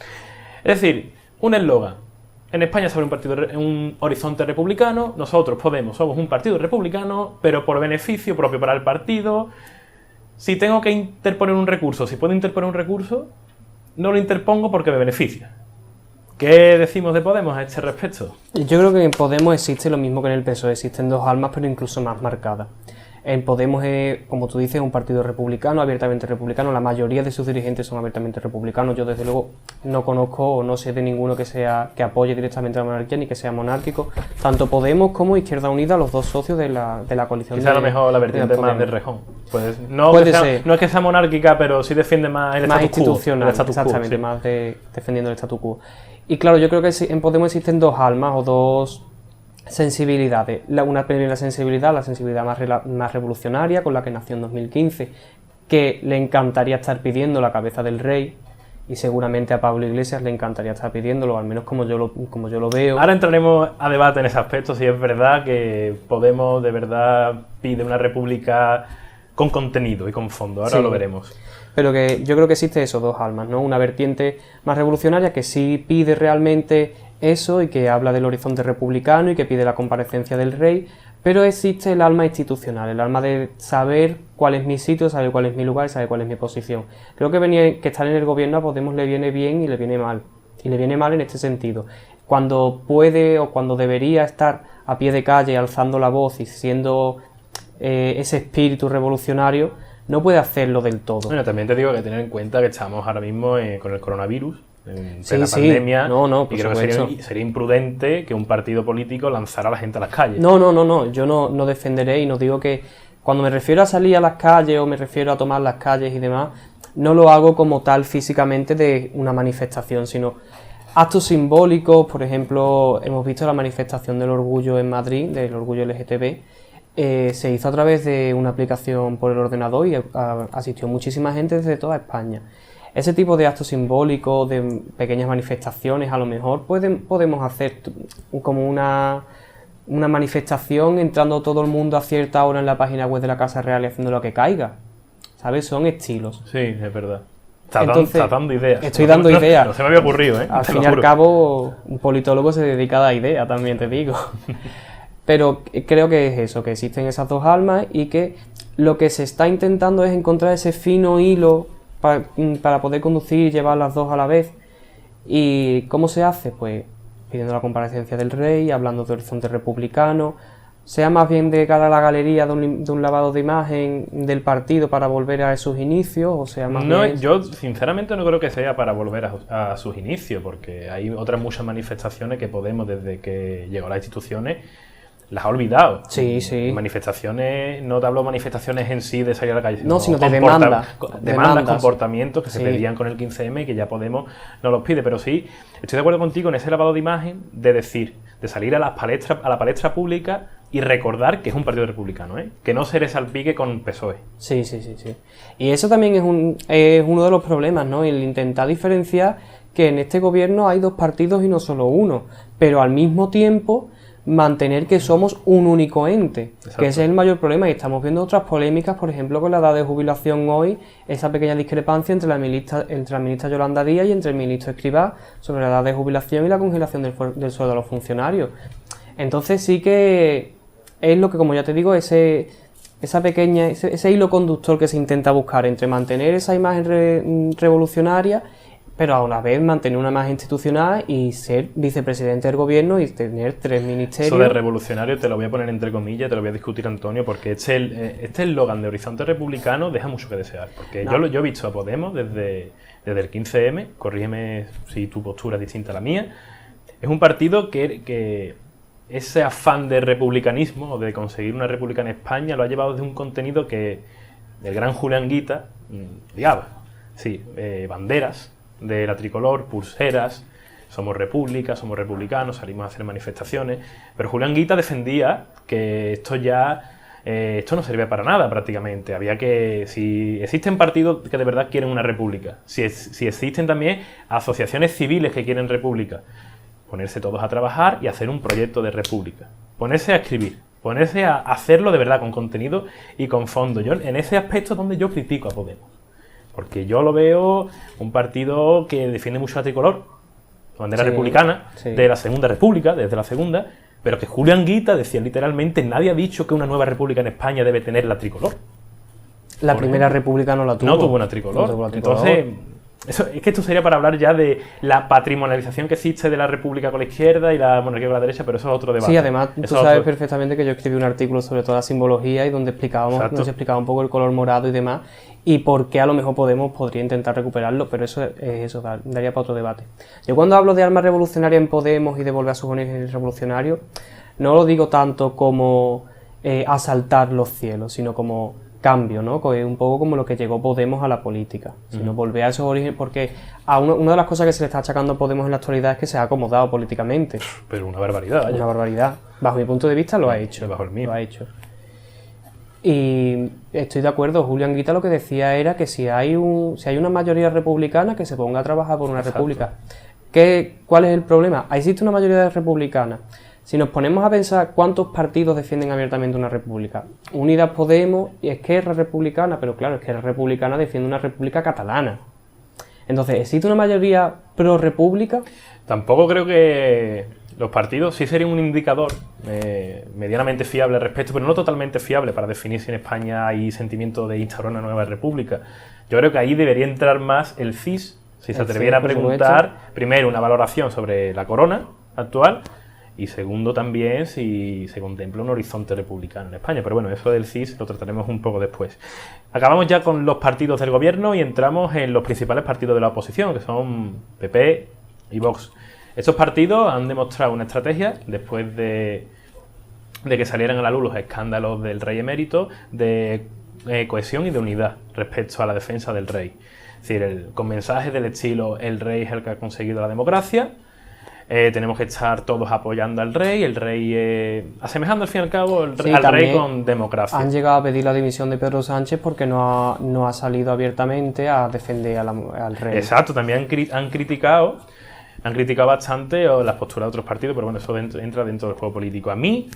Es decir, un eslogan. En España se abre un horizonte republicano, nosotros Podemos somos un partido republicano, pero por beneficio propio para el partido. Si tengo que interponer un recurso, si puedo interponer un recurso, no lo interpongo porque me beneficia. ¿Qué decimos de Podemos a este respecto? Yo creo que en Podemos existe lo mismo que en el PSOE, existen dos almas pero incluso más marcadas. En Podemos es, como tú dices, un partido republicano, abiertamente republicano, la mayoría de sus dirigentes son abiertamente republicanos. Yo desde luego no conozco o no sé de ninguno que apoye directamente a la monarquía ni que sea monárquico. Tanto Podemos como Izquierda Unida, los dos socios de la coalición. Quizá a lo mejor la vertiente más de Rejón. Pues no es que sea monárquica, pero sí defiende más el más status quo. Institucional, exactamente, sí. Más defendiendo el statu quo. Y claro, yo creo que en Podemos existen dos almas o dos sensibilidades. Una primera sensibilidad, la sensibilidad más revolucionaria, con la que nació en 2015, que le encantaría estar pidiendo la cabeza del rey, y seguramente a Pablo Iglesias le encantaría estar pidiéndolo, al menos como yo lo veo. Ahora entraremos a debate en ese aspecto, si es verdad que Podemos de verdad pide una república con contenido y con fondo, ahora sí, lo veremos. Pero que yo creo que existe eso, dos almas, ¿no? Una vertiente más revolucionaria que sí pide realmente eso y que habla del horizonte republicano y que pide la comparecencia del rey, pero existe el alma institucional, el alma de saber cuál es mi sitio, saber cuál es mi lugar y saber cuál es mi posición. Creo que estar en el gobierno a Podemos le viene bien y le viene mal. Y le viene mal en este sentido. Cuando puede o cuando debería estar a pie de calle alzando la voz y siendo ese espíritu revolucionario, no puede hacerlo del todo. Bueno, también te digo que tener en cuenta que estamos ahora mismo con el coronavirus, en plena pandemia, y creo que sería imprudente que un partido político lanzara a la gente a las calles. No, yo no defenderé y no digo que cuando me refiero a salir a las calles o me refiero a tomar las calles y demás, no lo hago como tal físicamente de una manifestación, sino actos simbólicos. Por ejemplo, hemos visto la manifestación del orgullo en Madrid, del orgullo LGTB, se hizo a través de una aplicación por el ordenador y asistió muchísima gente desde toda España. Ese tipo de actos simbólicos, de pequeñas manifestaciones, a lo mejor podemos hacer como una manifestación entrando todo el mundo a cierta hora en la página web de la Casa Real y haciendo lo que caiga. ¿Sabes? Son estilos. Sí, es verdad. Estás dando ideas. Estoy dando ideas. No se me había ocurrido, ¿eh? Al fin y al cabo, un politólogo se dedica a dar ideas, también te digo. Pero creo que es eso, que existen esas dos almas y que lo que se está intentando es encontrar ese fino hilo para poder conducir y llevar las dos a la vez. ¿Y cómo se hace? Pues pidiendo la comparecencia del rey, hablando de horizonte republicano, sea más bien de cara a la galería de un lavado de imagen del partido para volver a sus inicios, o sea más No, bien... yo sinceramente no creo que sea para volver a sus inicios, porque hay otras muchas manifestaciones que Podemos, desde que llegó a las instituciones, las ha olvidado. Sí, sí. Manifestaciones, no te hablo de manifestaciones en sí de salir a la calle, No, sino de demandas, comportamientos que se sí. pedían con el 15M y que ya Podemos no los pide. Pero sí, estoy de acuerdo contigo en ese lavado de imagen de decir, de salir a la palestra pública y recordar que es un partido republicano, que no se le salpique con PSOE. Sí. Y eso también es uno de los problemas, ¿no? El intentar diferenciar que en este gobierno hay dos partidos y no solo uno, pero al mismo tiempo mantener que somos un único ente, Exacto. que ese es el mayor problema, y estamos viendo otras polémicas, por ejemplo, con la edad de jubilación hoy, esa pequeña discrepancia entre la ministra Yolanda Díaz y entre el ministro Escrivá sobre la edad de jubilación y la congelación del sueldo de los funcionarios. Entonces sí que es lo que, como ya te digo, ese hilo conductor que se intenta buscar entre mantener esa imagen revolucionaria, pero a la vez mantener una imagen institucional y ser vicepresidente del gobierno y tener 3 ministerios. Eso de revolucionario te lo voy a poner entre comillas, te lo voy a discutir, Antonio, porque este eslogan de Horizonte Republicano deja mucho que desear. Porque yo he visto a Podemos desde el 15M, corrígeme si tu postura es distinta a la mía, es un partido que ese afán de republicanismo o de conseguir una república en España lo ha llevado desde un contenido que el gran Julián Guita odiaba. Sí, banderas de la tricolor, pulseras, somos república, somos republicanos, salimos a hacer manifestaciones, pero Julián Guita defendía que esto no servía para nada prácticamente. Había que, si existen partidos que de verdad quieren una república, si existen también asociaciones civiles que quieren república, ponerse todos a trabajar y hacer un proyecto de república, ponerse a escribir, ponerse a hacerlo de verdad con contenido y con fondo. Yo en ese aspecto es donde yo critico a Podemos. Porque yo lo veo un partido que defiende mucho la tricolor, la bandera republicana, de la Segunda República, desde la Segunda, pero que Julián Guita decía literalmente, nadie ha dicho que una nueva república en España debe tener la tricolor. La primera república no la tuvo. No tuvo una tricolor. Entonces, es que esto sería para hablar ya de la patrimonialización que existe de la república con la izquierda y la monarquía con la derecha, pero eso es otro debate. Sí, además tú sabes perfectamente que yo escribí un artículo sobre toda la simbología y donde nos explicaba un poco el color morado y demás, y por qué a lo mejor Podemos podría intentar recuperarlo, pero eso daría para otro debate. Yo cuando hablo de armas revolucionarias en Podemos y de volver a sus orígenes revolucionarios, no lo digo tanto como asaltar los cielos, sino como cambio, ¿no? Un poco como lo que llegó Podemos a la política, sino volver a esos orígenes, porque una de las cosas que se le está achacando a Podemos en la actualidad es que se ha acomodado políticamente. Pero una barbaridad, vaya. Una barbaridad. Bajo mi punto de vista lo ha hecho. Bajo el mío. Lo ha hecho. Y estoy de acuerdo, Julián Guita lo que decía era que si hay una mayoría republicana, que se ponga a trabajar por una república. ¿Cuál es el problema? Existe una mayoría republicana. Si nos ponemos a pensar cuántos partidos defienden abiertamente una república, Unidas Podemos y Esquerra Republicana, pero claro, Esquerra Republicana defiende una república catalana. Entonces, ¿existe una mayoría pro-república? Tampoco creo que los partidos sí serían un indicador medianamente fiable al respecto, pero no totalmente fiable para definir si en España hay sentimiento de instaurar una nueva república. Yo creo que ahí debería entrar más el CIS, si se atreviera a preguntar, primero, una valoración sobre la corona actual, y segundo también si se contempla un horizonte republicano en España. Pero bueno, eso del CIS lo trataremos un poco después. Acabamos ya con los partidos del gobierno y entramos en los principales partidos de la oposición, que son PP y Vox. Estos partidos han demostrado una estrategia, después de que salieran a la luz los escándalos del rey emérito, de cohesión y de unidad respecto a la defensa del rey. Es decir, con mensajes del estilo, el rey es el que ha conseguido la democracia, tenemos que estar todos apoyando al rey, el rey asemejando al fin y al cabo al rey con democracia. Han llegado a pedir la dimisión de Pedro Sánchez porque no ha salido abiertamente a defender al rey. Exacto, también han criticado bastante las posturas de otros partidos, pero bueno, eso entra dentro del juego político. A mí,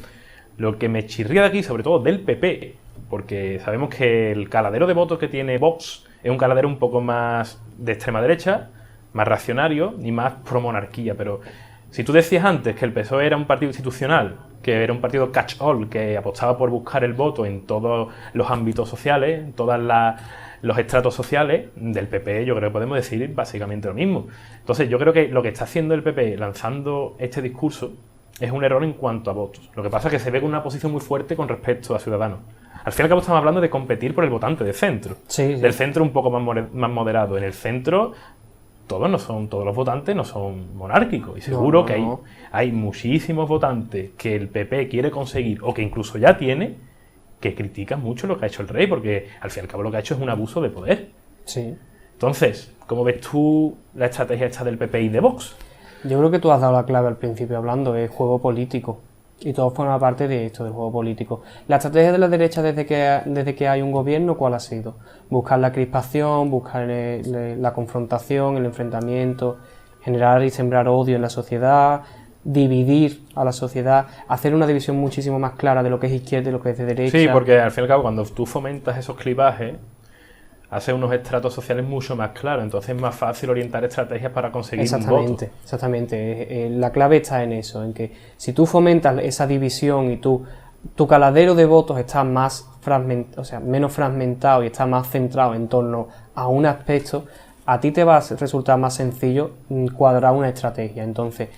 lo que me chirría de aquí, sobre todo del PP, porque sabemos que el caladero de votos que tiene Vox es un caladero un poco más de extrema derecha, más reaccionario y más pro-monarquía, pero si tú decías antes que el PSOE era un partido institucional, que era un partido catch-all, que apostaba por buscar el voto en todos los ámbitos sociales, en todos los estratos sociales, del PP yo creo que podemos decir básicamente lo mismo. Entonces yo creo que lo que está haciendo el PP lanzando este discurso es un error en cuanto a votos. Lo que pasa es que se ve con una posición muy fuerte con respecto a Ciudadanos. Al fin y al cabo estamos hablando de competir por el votante de centro. Sí, sí. Del centro un poco más moderado. En el centro todos los votantes no son monárquicos. Y seguro que hay muchísimos votantes que el PP quiere conseguir o que incluso ya tiene, que critican mucho lo que ha hecho el rey, porque al fin y al cabo lo que ha hecho es un abuso de poder. Sí. Entonces, ¿cómo ves tú la estrategia esta del PP y de Vox? Yo creo que tú has dado la clave al principio hablando, es juego político. Y todo forma parte de esto, del juego político. La estrategia de la derecha desde que hay un gobierno, ¿cuál ha sido? Buscar la crispación, buscar la confrontación, el enfrentamiento, generar y sembrar odio en la sociedad, dividir a la sociedad, hacer una división muchísimo más clara de lo que es izquierda y lo que es de derecha. Sí, porque al fin y al cabo cuando tú fomentas esos clivajes, hace unos estratos sociales mucho más claros, entonces es más fácil orientar estrategias para conseguir un voto. Exactamente. La clave está en eso, en que si tú fomentas esa división y tu caladero de votos está más menos fragmentado y está más centrado en torno a un aspecto, a ti te va a resultar más sencillo cuadrar una estrategia. Entonces,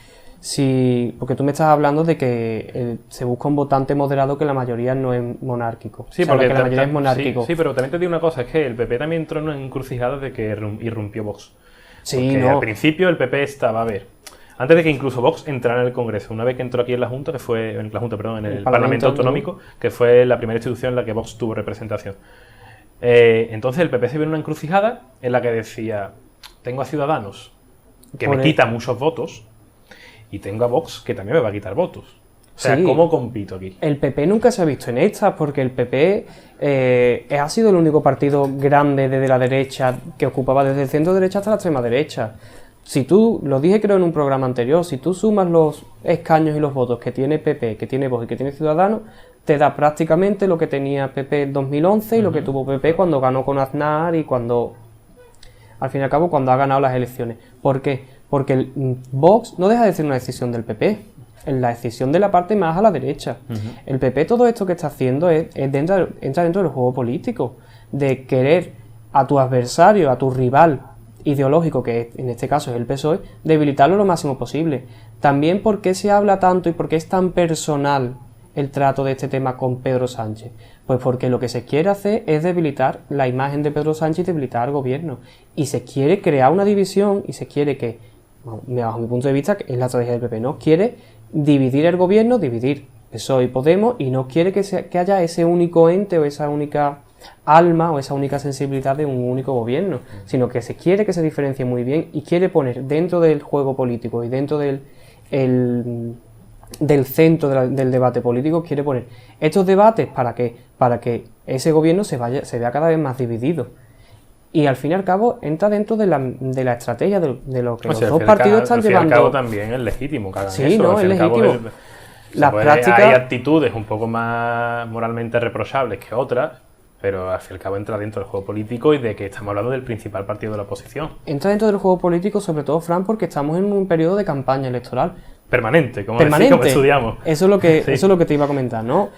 porque tú me estás hablando de que se busca un votante moderado que la mayoría no es monárquico. Sí, porque que la mayoría es monárquico. Sí, pero también te digo una cosa, es que el PP también entró en una encrucijada de que irrumpió Vox. Sí, porque no. al principio el PP estaba, antes de que incluso Vox entrara en el Congreso, una vez que entró aquí en la Junta, en el Parlamento Autonómico, que fue la primera institución en la que Vox tuvo representación. Entonces el PP se vio en una encrucijada en la que decía, tengo a Ciudadanos, que me quita muchos votos, y tengo a Vox, que también me va a quitar votos. O sea, sí. ¿Cómo compito aquí? El PP nunca se ha visto en estas, porque el PP ha sido el único partido grande desde la derecha que ocupaba desde el centro derecha hasta la extrema derecha. Si tú, lo dije creo en un programa anterior, si tú sumas los escaños y los votos que tiene PP, que tiene Vox y que tiene Ciudadanos, te da prácticamente lo que tenía PP en 2011 y lo que tuvo PP cuando ganó con Aznar y cuando, al fin y al cabo, cuando ha ganado las elecciones. ¿Por qué? Porque el Vox no deja de ser una decisión del PP, es la decisión de la parte más a la derecha. El PP todo esto que está haciendo entra dentro del juego político, de querer a tu adversario, a tu rival ideológico, que en este caso es el PSOE, debilitarlo lo máximo posible. También por qué se habla tanto y por qué es tan personal el trato de este tema con Pedro Sánchez. Pues porque lo que se quiere hacer es debilitar la imagen de Pedro Sánchez y debilitar al gobierno. Y se quiere crear una división y se quiere que, bajo mi punto de vista, es la estrategia del PP, ¿no? Quiere dividir el gobierno, dividir PSOE y Podemos, y no quiere que haya ese único ente o esa única alma o esa única sensibilidad de un único gobierno, sino que se quiere que se diferencie muy bien y quiere poner dentro del juego político y dentro del centro del debate político, quiere poner estos debates para que ese gobierno se vea cada vez más dividido. Y al fin y al cabo entra dentro de la estrategia de lo que los dos partidos están llevando. Al fin y al cabo también es legítimo que hagan sí, eso. no, es legítimo. Hay actitudes un poco más moralmente reprochables que otras, pero al fin y al cabo entra dentro del juego político y de que estamos hablando del principal partido de la oposición. Entra dentro del juego político, sobre todo, Fran, porque estamos en un periodo de campaña electoral. Permanente, como estudiamos. Eso es lo que te iba a comentar, ¿no?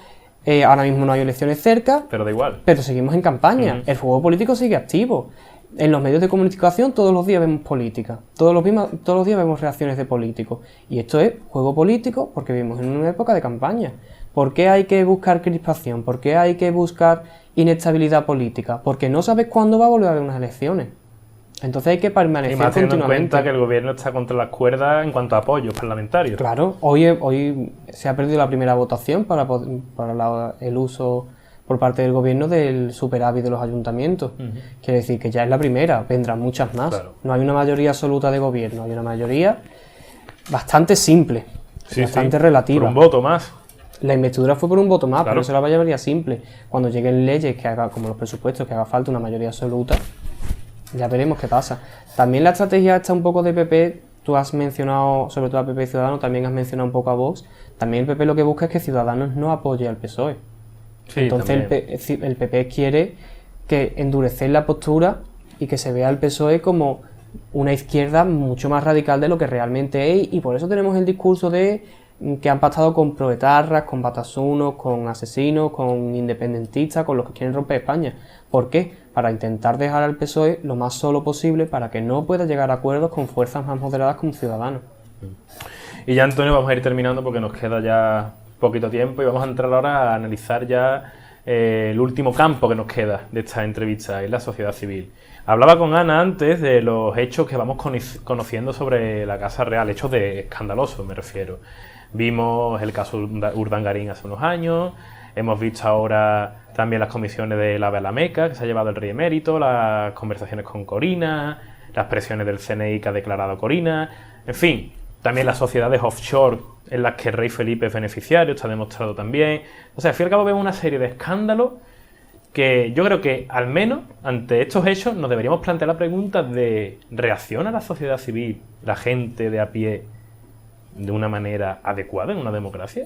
Ahora mismo no hay elecciones cerca, pero da igual. Pero seguimos en campaña. El juego político sigue activo. En los medios de comunicación todos los días vemos política. Todos los días vemos reacciones de políticos. Y esto es juego político porque vivimos en una época de campaña. ¿Por qué hay que buscar crispación? ¿Por qué hay que buscar inestabilidad política? Porque no sabes cuándo va a volver a haber unas elecciones. Entonces hay que permanecer y más teniendo continuamente. en cuenta que el gobierno está contra las cuerdas en cuanto a apoyos parlamentarios. Claro, hoy se ha perdido la primera votación para el uso por parte del gobierno del superávit de los ayuntamientos. Quiere decir que ya es la primera, vendrán muchas más. Claro. No hay una mayoría absoluta de gobierno, hay una mayoría bastante simple, bastante relativa. Por un voto más. La investidura fue por un voto más, pero eso la mayoría simple. Cuando lleguen leyes que haga, como los presupuestos, que haga falta una mayoría absoluta, ya veremos qué pasa. También la estrategia está un poco de PP, tú has mencionado sobre todo a PP y Ciudadanos, también has mencionado un poco a Vox. También el PP lo que busca es que Ciudadanos no apoye al PSOE. Sí, entonces el PP quiere que endurecer la postura y que se vea al PSOE como una izquierda mucho más radical de lo que realmente es, y por eso tenemos el discurso de que han pactado con proetarras, con batasunos, con asesinos, con independentistas, con los que quieren romper España. ¿Por qué? Para intentar dejar al PSOE lo más solo posible para que no pueda llegar a acuerdos con fuerzas más moderadas como Ciudadanos. Y ya, Antonio, vamos a ir terminando porque nos queda ya poquito tiempo y vamos a entrar ahora a analizar ya el último campo que nos queda de esta entrevista, es la sociedad civil. Hablaba con Ana antes de los hechos que vamos conociendo sobre la Casa Real, hechos escandalosos me refiero. Vimos el caso Urdangarín hace unos años, hemos visto ahora también las comisiones de la AVE a la Meca, que se ha llevado el rey emérito, las conversaciones con Corina, las presiones del CNI que ha declarado Corina, en fin, también las sociedades offshore en las que el rey Felipe es beneficiario, está demostrado también. O sea, al fin y al cabo vemos una serie de escándalos que yo creo que, al menos, ante estos hechos, nos deberíamos plantear la pregunta de ¿reacciona la sociedad civil, la gente de a pie, de una manera adecuada en una democracia?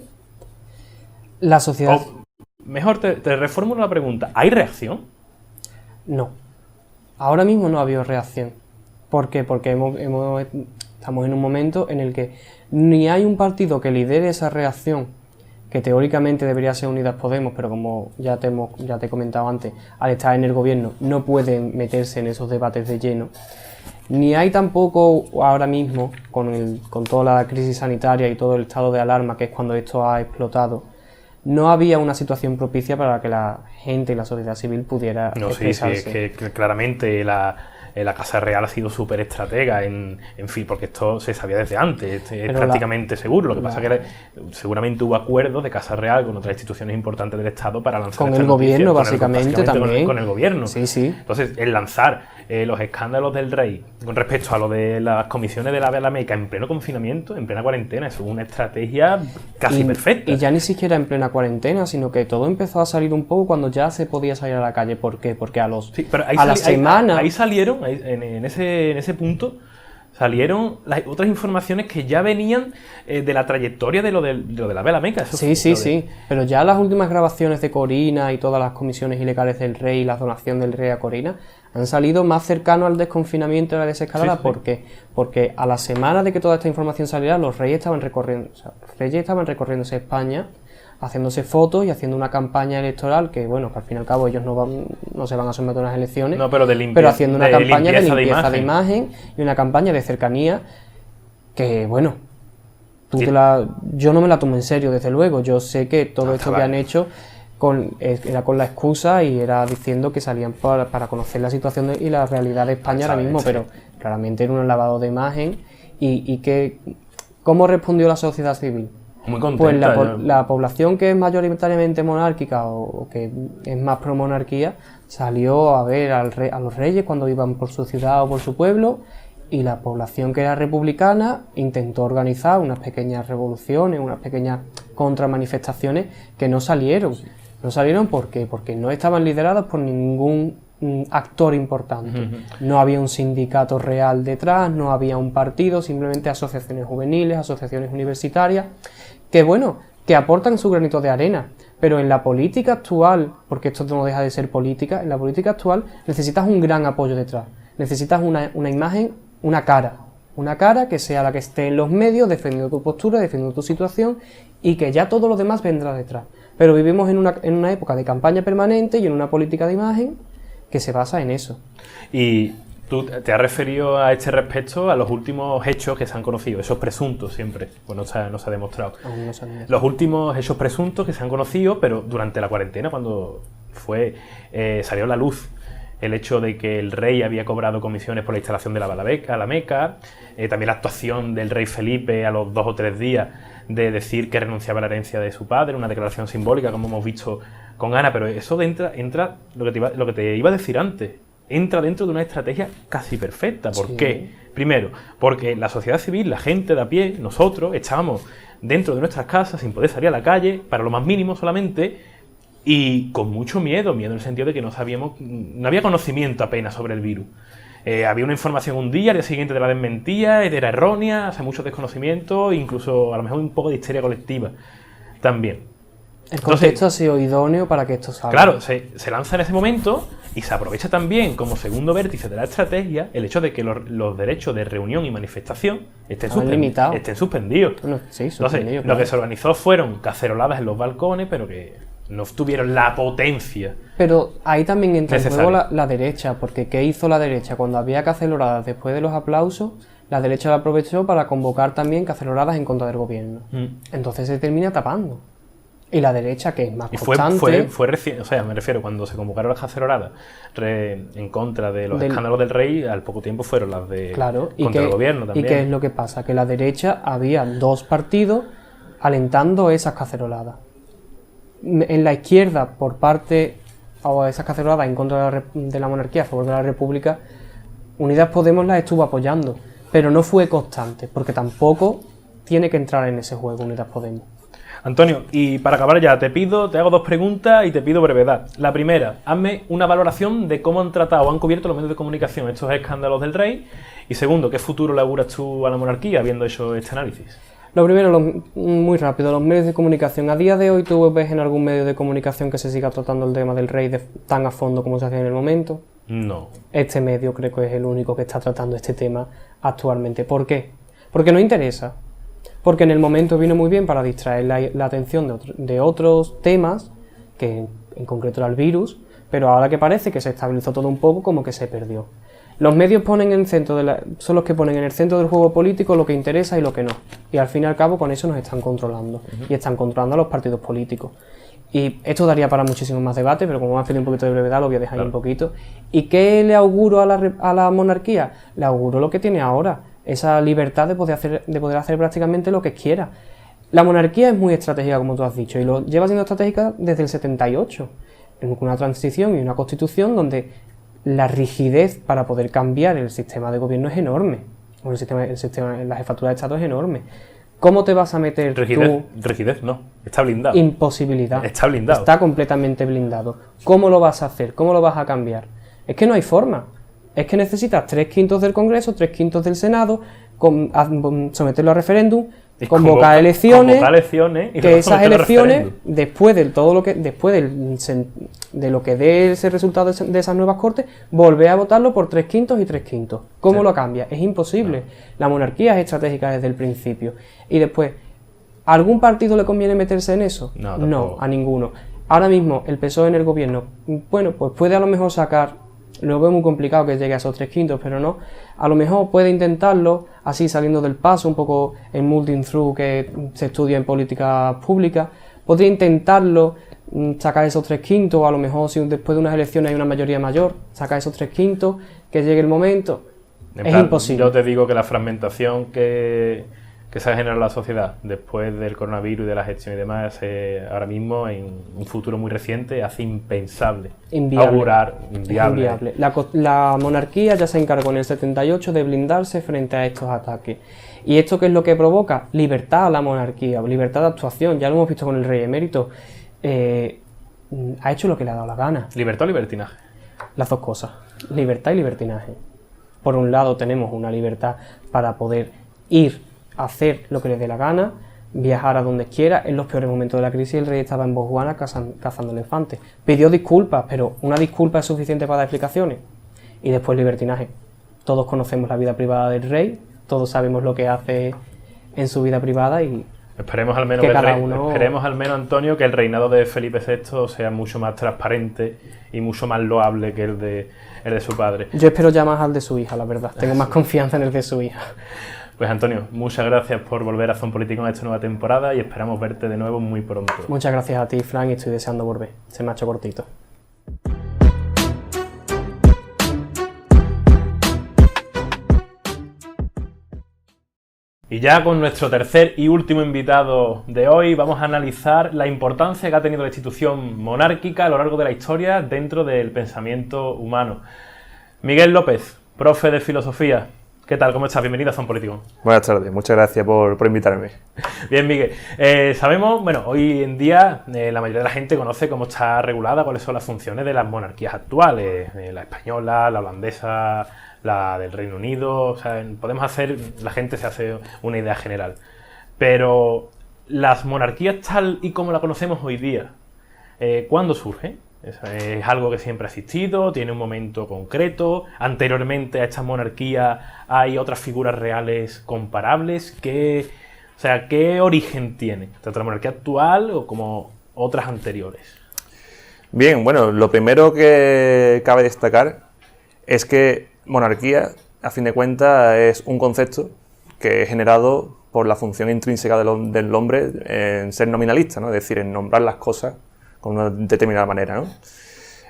La sociedad... O, mejor te reformulo la pregunta, ¿hay reacción? No. Ahora mismo no ha habido reacción. ¿Por qué? Porque estamos en un momento en el que ni hay un partido que lidere esa reacción, que teóricamente debería ser Unidas Podemos, pero como ya te he comentado antes, al estar en el gobierno no pueden meterse en esos debates de lleno. Ni hay tampoco ahora mismo, con toda la crisis sanitaria y todo el estado de alarma, que es cuando esto ha explotado, no había una situación propicia para que la gente y la sociedad civil pudiera expresarse. Sí, es que claramente la Casa Real ha sido súper estratega en fin, porque esto se sabía desde antes, es prácticamente seguro. Lo que pasa es que seguramente hubo acuerdos de Casa Real con otras instituciones importantes del Estado para lanzar con el gobierno, básicamente también. Con el gobierno. Sí, sí. Entonces, el lanzar los escándalos del rey con respecto a lo de las comisiones de la AVE a la Meca en pleno confinamiento, en plena cuarentena, eso es una estrategia casi perfecta. Y ya ni siquiera en plena cuarentena, sino que todo empezó a salir un poco cuando ya se podía salir a la calle. ¿Por qué? Porque a la semana... Ahí salieron, en ese punto, salieron las otras informaciones que ya venían de la trayectoria de lo de la AVE a la Meca. Sí, pero ya las últimas grabaciones de Corina y todas las comisiones ilegales del rey y la donación del rey a Corina han salido más cercanos al desconfinamiento y a la desescalada. Sí. ¿Por qué? Porque a la semana de que toda esta información saliera, los reyes estaban recorriéndose España, haciéndose fotos y haciendo una campaña electoral que, bueno, que al fin y al cabo ellos no se van a someter a unas elecciones, pero haciendo una campaña de limpieza de imagen y una campaña de cercanía que, bueno, yo no me la tomo en serio, desde luego. Yo sé que todo esto que han hecho era con la excusa y era diciendo que salían para conocer la situación y la realidad de España ahora mismo, pero claramente era un lavado de imagen. ¿Cómo respondió la sociedad civil? Muy contenta. Pues la población que es mayoritariamente monárquica o que es más pro monarquía salió a ver a los reyes cuando iban por su ciudad o por su pueblo, y la población que era republicana intentó organizar unas pequeñas revoluciones, unas pequeñas contramanifestaciones que no salieron. No salieron ¿por qué? Porque no estaban lideradas por ningún actor importante. No había un sindicato real detrás, no había un partido, simplemente asociaciones juveniles, asociaciones universitarias, que aportan su granito de arena. Pero en la política actual, porque esto no deja de ser política, en la política actual necesitas un gran apoyo detrás. Necesitas una imagen, una cara que sea la que esté en los medios defendiendo tu postura, defendiendo tu situación, y que ya todo lo demás vendrá detrás. Pero vivimos en una época de campaña permanente y en una política de imagen que se basa en eso. Y tú te has referido a este respecto a los últimos hechos que se han conocido, esos presuntos siempre, pues no se ha demostrado. Aún no se han demostrado. Los últimos hechos presuntos que se han conocido, pero durante la cuarentena, cuando salió a la luz el hecho de que el rey había cobrado comisiones por la instalación de la AVE a la Meca, también la actuación del rey Felipe a los 2 o 3 días de decir que renunciaba a la herencia de su padre, una declaración simbólica como hemos visto con Ana, pero eso entra lo que te iba a decir antes, entra dentro de una estrategia casi perfecta. ¿Por qué? Primero, porque la sociedad civil, la gente de a pie, nosotros, estábamos dentro de nuestras casas sin poder salir a la calle, para lo más mínimo solamente, y con mucho miedo en el sentido de que no había conocimiento apenas sobre el virus. Había una información un día, al día siguiente te la desmentía, era errónea, hace mucho desconocimiento, incluso a lo mejor un poco de histeria colectiva también. El contexto ha sido idóneo para que esto salga. Claro, se lanza en ese momento y se aprovecha también como segundo vértice de la estrategia el hecho de que los derechos de reunión y manifestación estén suspendidos. Bueno, sí, entonces, lo que se organizó fueron caceroladas en los balcones, pero que no tuvieron la potencia. Pero ahí también entra en juego la derecha, porque ¿qué hizo la derecha? Cuando había caceroladas después de los aplausos, la derecha lo aprovechó para convocar también caceroladas en contra del gobierno. Entonces se termina tapando. Y la derecha, que es más constante... fue recién, o sea, me refiero, cuando se convocaron las caceroladas en contra de los escándalos del rey, al poco tiempo fueron las de contra el gobierno también. ¿Y qué es lo que pasa? Que la derecha había dos partidos alentando esas caceroladas. En la izquierda, por parte, o esas caceroladas en contra de la monarquía, a favor de la república, Unidas Podemos las estuvo apoyando, pero no fue constante, porque tampoco tiene que entrar en ese juego Unidas Podemos. Antonio, y para acabar ya, te hago dos preguntas y te pido brevedad. La primera, hazme una valoración de cómo han tratado o han cubierto los medios de comunicación estos escándalos del rey. Y segundo, ¿qué futuro le auguras tú a la monarquía habiendo hecho este análisis? Lo primero, muy rápido, los medios de comunicación. A día de hoy, ¿tú ves en algún medio de comunicación que se siga tratando el tema del rey tan a fondo como se hace en el momento? No. Este medio creo que es el único que está tratando este tema actualmente. ¿Por qué? Porque no interesa. Porque en el momento vino muy bien para distraer la atención de otros temas, que en concreto era el virus, pero ahora que parece que se estabilizó todo un poco, como que se perdió. Los medios ponen en el centro son los que ponen en el centro del juego político lo que interesa y lo que no. Y al fin y al cabo con eso nos están controlando. Y están controlando a los partidos políticos. Y esto daría para muchísimo más debate, pero como me has pedido un poquito de brevedad, lo voy a dejar ahí un poquito. ¿Y qué le auguro a la monarquía? Le auguro lo que tiene ahora. Esa libertad de poder hacer prácticamente lo que quiera. La monarquía es muy estratégica, como tú has dicho, y lo lleva siendo estratégica desde el 78, con una transición y una constitución donde la rigidez para poder cambiar el sistema de gobierno es enorme. El sistema, la jefatura de Estado es enorme. ¿Cómo te vas a meter tú? Rigidez no, está blindado. Imposibilidad. Está blindado. Está completamente blindado. ¿Cómo lo vas a hacer? ¿Cómo lo vas a cambiar? Es que no hay forma. Es que necesitas 3/5 del Congreso, 3/5 del Senado, someterlo a referéndum, convocar elecciones, y que esas elecciones, después de lo que dé ese resultado de esas nuevas cortes, volver a votarlo por 3/5 y 3/5. ¿Cómo lo cambia? Es imposible. No. La monarquía es estratégica desde el principio. Y después, ¿a algún partido le conviene meterse en eso? No, a ninguno. Ahora mismo, el PSOE en el gobierno, bueno, pues puede a lo mejor sacar... Lo veo muy complicado que llegue a esos 3/5, pero no. A lo mejor puede intentarlo, así saliendo del paso, un poco el multing through que se estudia en política pública. Podría intentarlo, sacar esos 3/5, a lo mejor si después de unas elecciones hay una mayoría mayor, sacar esos 3/5, que llegue el momento. Es imposible. Yo te digo que la fragmentación que se ha generado en la sociedad después del coronavirus y de la gestión y demás, ahora mismo, en un futuro muy reciente, hace impensable augurar, inviable. La monarquía ya se encargó en el 78 de blindarse frente a estos ataques. ¿Y esto qué es lo que provoca? Libertad a la monarquía, libertad de actuación. Ya lo hemos visto con el rey emérito. Ha hecho lo que le ha dado la gana. ¿Libertad o libertinaje? Las dos cosas, libertad y libertinaje. Por un lado tenemos una libertad para poder ir hacer lo que le dé la gana, viajar a donde quiera. En los peores momentos de la crisis el rey estaba en Botswana cazando elefantes. Pidió disculpas, pero ¿una disculpa es suficiente para dar explicaciones? Y después libertinaje. Todos conocemos la vida privada del rey, todos sabemos lo que hace en su vida privada y... Esperemos al menos, Antonio, que el reinado de Felipe VI sea mucho más transparente y mucho más loable que el de su padre. Yo espero ya más al de su hija, la verdad. Tengo más confianza en el de su hija. Pues Antonio, muchas gracias por volver a Zon Político en esta nueva temporada y esperamos verte de nuevo muy pronto. Muchas gracias a ti, Fran, y estoy deseando volver. Se me ha hecho cortito. Y ya con nuestro tercer y último invitado de hoy vamos a analizar la importancia que ha tenido la institución monárquica a lo largo de la historia dentro del pensamiento humano. Miguel López, profe de filosofía. ¿Qué tal? ¿Cómo estás? Bienvenido a Zon Político. Buenas tardes, muchas gracias por invitarme. Bien, Miguel. Sabemos, bueno, hoy en día la mayoría de la gente conoce cómo está regulada, cuáles son las funciones de las monarquías actuales, la española, la holandesa, la del Reino Unido. O sea, la gente se hace una idea general. Pero las monarquías tal y como la conocemos hoy día, ¿cuándo surgen? ¿Es algo que siempre ha existido? ¿Tiene un momento concreto? ¿Anteriormente a esta monarquía hay otras figuras reales comparables? ¿Qué origen tiene? ¿Tanto la monarquía actual o como otras anteriores? Bien, bueno, lo primero que cabe destacar es que monarquía a fin de cuentas, es un concepto que es generado por la función intrínseca del hombre en ser nominalista, ¿no? Es decir, en nombrar las cosas con una determinada manera, ¿no?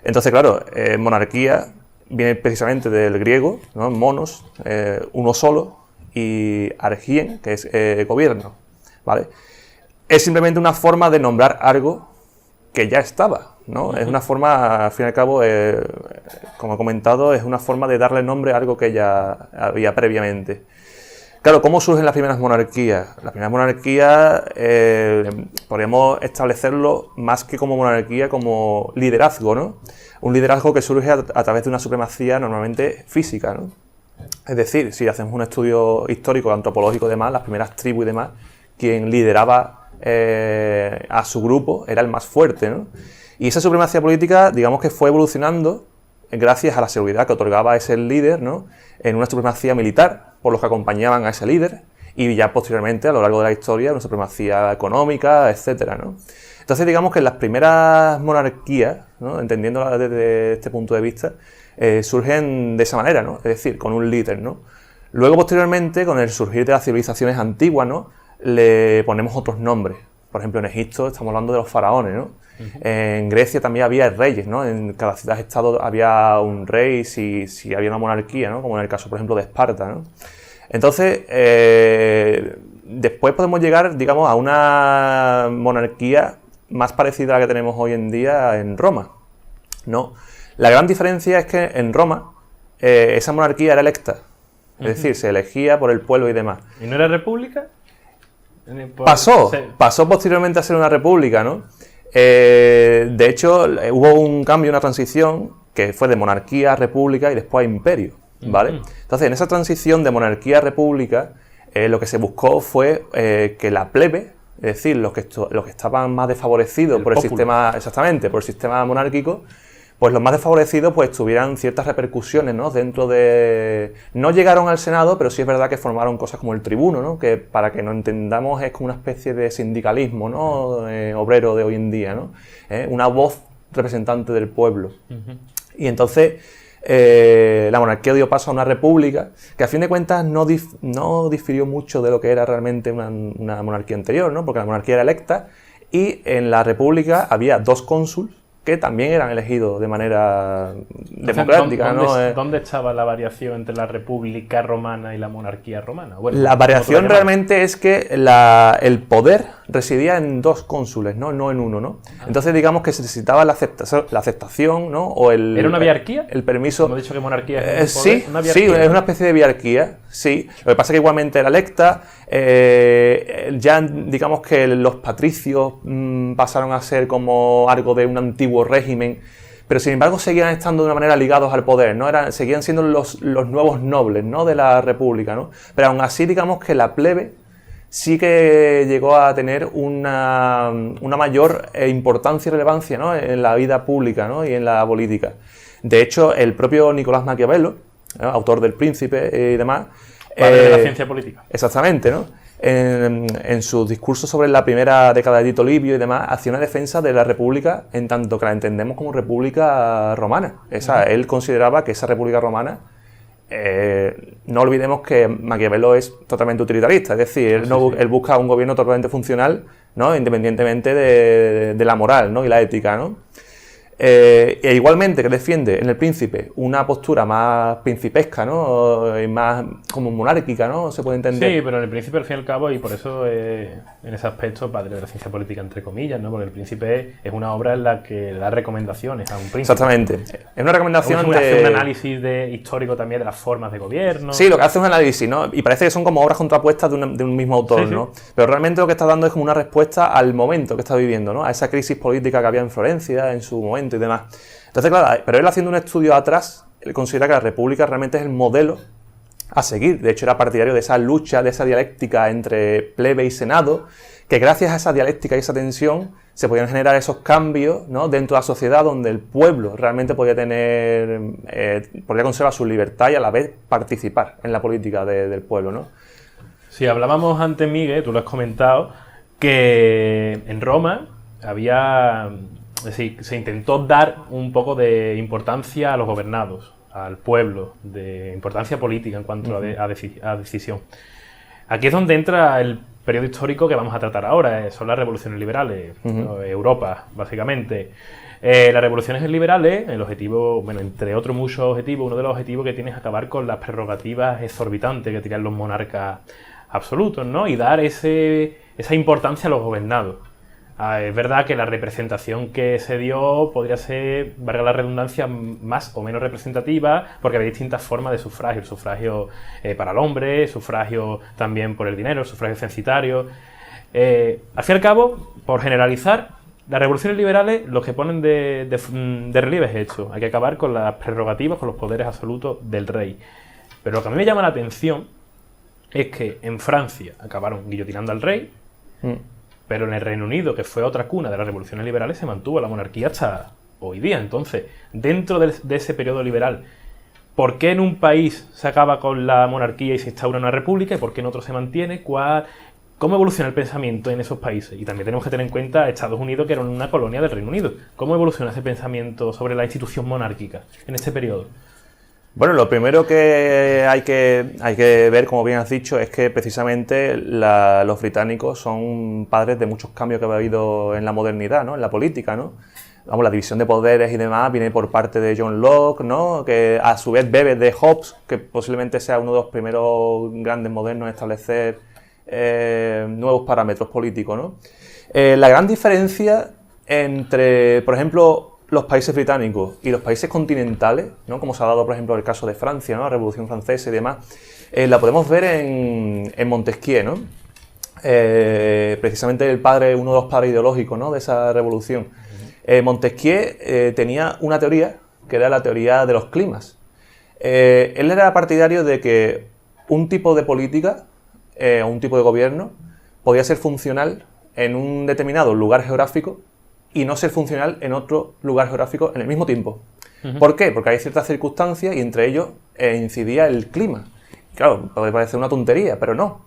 Entonces, claro, monarquía viene precisamente del griego, ¿no? Monos, uno solo, y argien, que es gobierno, ¿vale? Es simplemente una forma de nombrar algo que ya estaba, ¿no? Es una forma, al fin y al cabo, como he comentado, es una forma de darle nombre a algo que ya había previamente. Claro, ¿cómo surgen las primeras monarquías? Las primeras monarquías podríamos establecerlo más que como monarquía, como liderazgo, ¿no? Un liderazgo que surge a través de una supremacía normalmente física, ¿no? Es decir, si hacemos un estudio histórico, antropológico y demás, las primeras tribus y demás, quien lideraba a su grupo era el más fuerte, ¿no? Y esa supremacía política, digamos que fue evolucionando gracias a la seguridad que otorgaba ese líder, ¿no? En una supremacía militar por los que acompañaban a ese líder, y ya posteriormente, a lo largo de la historia, una supremacía económica, etcétera, ¿no? Entonces, digamos que las primeras monarquías, ¿no? Entendiéndolas desde este punto de vista, surgen de esa manera, ¿no? Es decir, con un líder, ¿no? Luego, posteriormente, con el surgir de las civilizaciones antiguas, ¿no? Le ponemos otros nombres. Por ejemplo, en Egipto estamos hablando de los faraones, ¿no? En Grecia también había reyes, ¿no? En cada ciudad-estado había un rey, si había una monarquía, ¿no? Como en el caso, por ejemplo, de Esparta, ¿no? Entonces, después podemos llegar, digamos, a una monarquía más parecida a la que tenemos hoy en día en Roma, ¿no? La gran diferencia es que en Roma esa monarquía era electa, es decir, se elegía por el pueblo y demás. ¿Y no era república? Pasó posteriormente a ser una república, ¿no? De hecho, hubo un cambio, una transición, que fue de monarquía a república y después a imperio, ¿vale? Entonces, en esa transición de monarquía a república, lo que se buscó fue que la plebe, es decir, los que estaban más desfavorecidos por el sistema, exactamente, por el sistema monárquico, pues los más desfavorecidos pues tuvieran ciertas repercusiones, ¿no? Dentro de... No llegaron al Senado, pero sí es verdad que formaron cosas como el tribuno, ¿no? Que para que nos entendamos es como una especie de sindicalismo, ¿no? Obrero de hoy en día, ¿no? Una voz representante del pueblo. Y entonces la monarquía dio paso a una república que a fin de cuentas no difirió mucho de lo que era realmente una monarquía anterior, ¿no? Porque la monarquía era electa y en la república había 2 cónsules que también eran elegidos de manera democrática. ¿Dónde estaba la variación entre la República Romana y la monarquía romana? Bueno, la variación realmente es que el poder residía en 2 cónsules, no en uno, ¿no? Entonces digamos que se necesitaba la aceptación, ¿no? O ¿Era una biarquía? El permiso. Hemos dicho que monarquía es un sí, poder, sí, es una especie de biarquía, sí. Lo que pasa es que igualmente era electa. Ya digamos que los patricios pasaron a ser como algo de un antiguo régimen, pero sin embargo seguían estando de una manera ligados al poder, ¿no? Seguían siendo los nuevos nobles, ¿no? De la república, ¿no? Pero aún así digamos que la plebe sí que llegó a tener una mayor importancia y relevancia, ¿no? En la vida pública, ¿no? Y en la política. De hecho, el propio Nicolás Maquiavelo, ¿no? Autor del Príncipe y demás, padre de la ciencia política. Exactamente, ¿no? En sus discursos sobre la primera década de Tito Livio y demás, hacía una defensa de la república en tanto que la entendemos como república romana. Él consideraba que esa república romana, no olvidemos que Maquiavelo es totalmente utilitarista, es decir, él busca un gobierno totalmente funcional, ¿no? Independientemente de la moral, ¿no? Y la ética, ¿no? E igualmente que defiende en El Príncipe una postura más principesca, ¿no? Y más como monárquica, ¿no? Se puede entender. Sí, pero en El Príncipe al fin y al cabo, y por eso en ese aspecto padre de la ciencia política entre comillas, ¿no? Porque El Príncipe es una obra en la que da recomendaciones a un príncipe. Exactamente. Es una recomendación hace un análisis histórico también de las formas de gobierno. Sí, lo que hace es un análisis, ¿no? Y parece que son como obras contrapuestas de un mismo autor, ¿no? Pero realmente lo que está dando es como una respuesta al momento que está viviendo, ¿no? A esa crisis política que había en Florencia en su momento y demás. Entonces, claro, pero él haciendo un estudio atrás, él considera que la república realmente es el modelo a seguir. De hecho, era partidario de esa lucha, de esa dialéctica entre plebe y senado, que gracias a esa dialéctica y esa tensión se podían generar esos cambios, ¿no? Dentro de la sociedad donde el pueblo realmente podía podría conservar su libertad y a la vez participar en la política del pueblo, ¿no? Sí, hablábamos antes, Miguel, tú lo has comentado, que en Roma había... Es decir, se intentó dar un poco de importancia a los gobernados. al pueblo, de importancia política en cuanto a decisión. Aquí es donde entra el periodo histórico que vamos a tratar ahora, son las revoluciones liberales, Europa, básicamente. Las revoluciones liberales, el objetivo, bueno, entre otros muchos objetivos, uno de los objetivos que tiene es acabar con las prerrogativas exorbitantes que tenían los monarcas absolutos, ¿no? Y dar esa importancia a los gobernados. Es verdad que la representación que se dio podría ser, valga la redundancia, más o menos representativa, porque había distintas formas de sufragio. El sufragio para el hombre, el sufragio también por el dinero, el sufragio censitario. Al fin y al cabo, por generalizar, las revoluciones liberales lo que ponen de relieve es esto. Hay que acabar con las prerrogativas, con los poderes absolutos del rey. Pero lo que a mí me llama la atención es que en Francia acabaron guillotinando al rey, pero en el Reino Unido, que fue otra cuna de las revoluciones liberales, se mantuvo la monarquía hasta hoy día. Entonces, dentro de ese periodo liberal, ¿por qué en un país se acaba con la monarquía y se instaura una república y por qué en otro se mantiene? ¿Cómo evoluciona el pensamiento en esos países? Y también tenemos que tener en cuenta Estados Unidos, que era una colonia del Reino Unido. ¿Cómo evoluciona ese pensamiento sobre la institución monárquica en este periodo? Bueno, lo primero que hay que ver, como bien has dicho, es que precisamente los británicos son padres de muchos cambios que ha habido en la modernidad, ¿no? En la política, ¿no? Vamos, la división de poderes y demás viene por parte de John Locke, ¿no? Que a su vez bebe de Hobbes, que posiblemente sea uno de los primeros grandes modernos en establecer nuevos parámetros políticos, ¿no? La gran diferencia entre, por ejemplo, los países británicos y los países continentales, ¿no? Como se ha dado, por ejemplo, el caso de Francia, ¿no? La Revolución Francesa y demás, la podemos ver en Montesquieu, ¿no? Precisamente uno de los padres ideológicos, ¿no? De esa revolución. Montesquieu tenía una teoría, que era la teoría de los climas. Él era partidario de que un tipo de política, un tipo de gobierno, podía ser funcional en un determinado lugar geográfico y no ser funcional en otro lugar geográfico en el mismo tiempo. ¿Por qué? Porque hay ciertas circunstancias y entre ellos incidía el clima. Claro, puede parecer una tontería, pero no.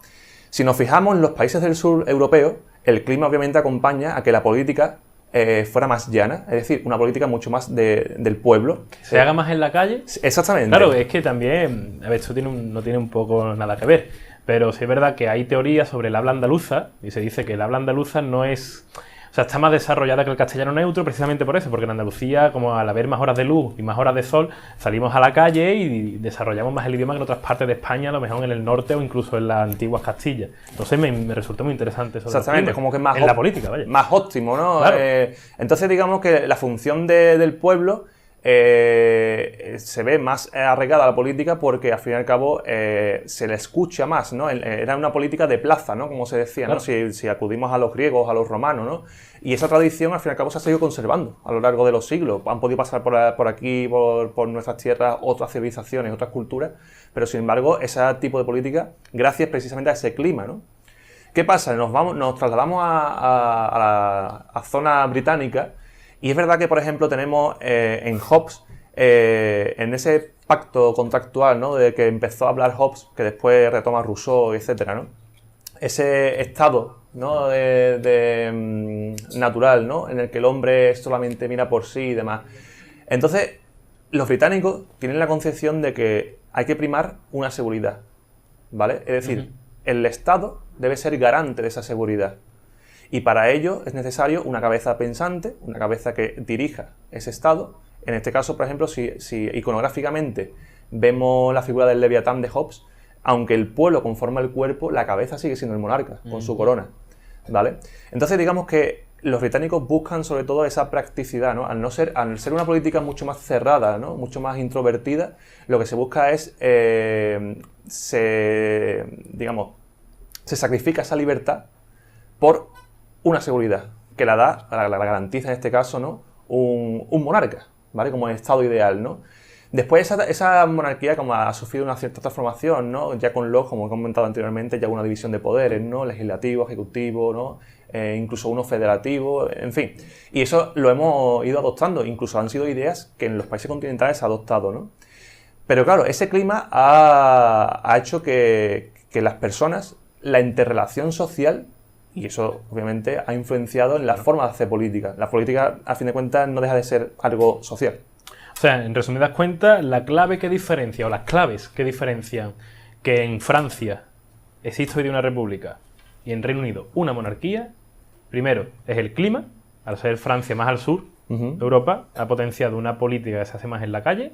Si nos fijamos en los países del sur europeo, el clima obviamente acompaña a que la política fuera más llana, es decir, una política mucho más del pueblo. ¿Se haga más en la calle? Exactamente. Claro, es que también, a ver, esto no tiene un poco nada que ver, pero sí es verdad que hay teorías sobre el habla andaluza, y se dice que el habla andaluza no es... O sea, está más desarrollada que el castellano neutro precisamente por eso, porque en Andalucía, como al haber más horas de luz y más horas de sol, salimos a la calle y desarrollamos más el idioma que en otras partes de España, a lo mejor en el norte o incluso en las antiguas Castillas. Entonces me resultó muy interesante eso. Exactamente, como que es más... En la política, vaya. Más óptimo, ¿no? Claro. Entonces, digamos que la función del pueblo se ve más arraigada a la política porque al fin y al cabo se le escucha más, ¿no? Era una política de plaza, ¿no? Como se decía, ¿no? Si acudimos a los griegos, a los romanos, ¿no? Y esa tradición al fin y al cabo se ha seguido conservando a lo largo de los siglos. Han podido pasar por aquí, por nuestras tierras, otras civilizaciones, otras culturas, pero sin embargo ese tipo de política, gracias precisamente a ese clima, ¿no? ¿Qué pasa? Nos trasladamos a la zona británica. Y es verdad que, por ejemplo, tenemos en Hobbes, en ese pacto contractual, ¿no? De que empezó a hablar Hobbes, que después retoma Rousseau, etcétera, ¿no? Ese estado, ¿no? Natural, ¿no? En el que el hombre solamente mira por sí y demás. Entonces, los británicos tienen la concepción de que hay que primar una seguridad, ¿vale? Es decir, el Estado debe ser garante de esa seguridad. Y para ello es necesario una cabeza pensante, una cabeza que dirija ese Estado. En este caso, por ejemplo, si iconográficamente vemos la figura del Leviatán de Hobbes, aunque el pueblo conforma el cuerpo, la cabeza sigue siendo el monarca, con su corona, ¿vale? Entonces, digamos que los británicos buscan sobre todo esa practicidad, ¿no? Al ser una política mucho más cerrada, ¿no? Mucho más introvertida, lo que se busca es, se sacrifica esa libertad por una seguridad que la garantiza en este caso, ¿no? Un monarca, ¿vale? Como el estado ideal, ¿no? Después esa monarquía como ha sufrido una cierta transformación, ¿no? Ya con como he comentado anteriormente, ya una división de poderes, ¿no? Legislativo, ejecutivo, ¿no? Incluso uno federativo, en fin. Y eso lo hemos ido adoptando, incluso han sido ideas que en los países continentales se ha adoptado, ¿no? Pero claro, ese clima ha hecho que las personas, la interrelación social, y eso obviamente ha influenciado en la forma de hacer política. La política, a fin de cuentas, no deja de ser algo social. O sea, en resumidas cuentas, la clave que diferencia, o las claves que diferencian que en Francia existe hoy día una república y en Reino Unido una monarquía, primero es el clima, al ser Francia más al sur de Europa, ha potenciado una política que se hace más en la calle,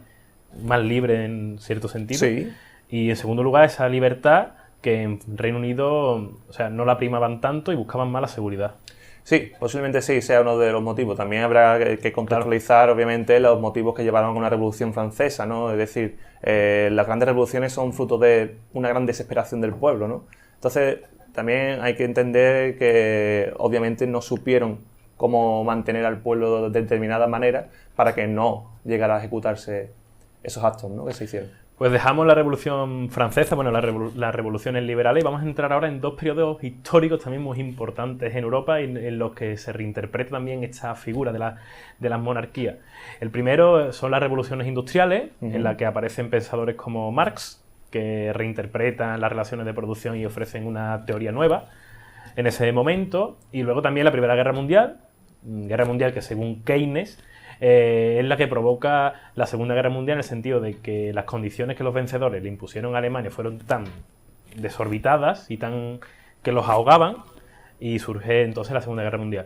más libre en cierto sentido, Sí. y en segundo lugar esa libertad que en Reino Unido, o sea, no la primaban tanto y buscaban más la seguridad. Sí, posiblemente sí sea uno de los motivos. También habrá que contextualizar, obviamente, los motivos que llevaron a una revolución francesa, ¿no? Es decir, las grandes revoluciones son fruto de una gran desesperación del pueblo, ¿no? Entonces, también hay que entender que, obviamente, no supieron cómo mantener al pueblo de determinada manera para que no llegara a ejecutarse esos actos, ¿no?, que se hicieron. Pues dejamos la Revolución Francesa, bueno, las revoluciones liberales, y vamos a entrar ahora en dos periodos históricos también muy importantes en Europa y en los que se reinterpreta también esta figura de las monarquías. El primero son las revoluciones industriales, en las que aparecen pensadores como Marx, que reinterpretan las relaciones de producción y ofrecen una teoría nueva en ese momento. Y luego también la Primera Guerra Mundial que según Keynes es la que provoca la Segunda Guerra Mundial, en el sentido de que las condiciones que los vencedores le impusieron a Alemania fueron tan desorbitadas y tan que los ahogaban, y surge entonces la Segunda Guerra Mundial.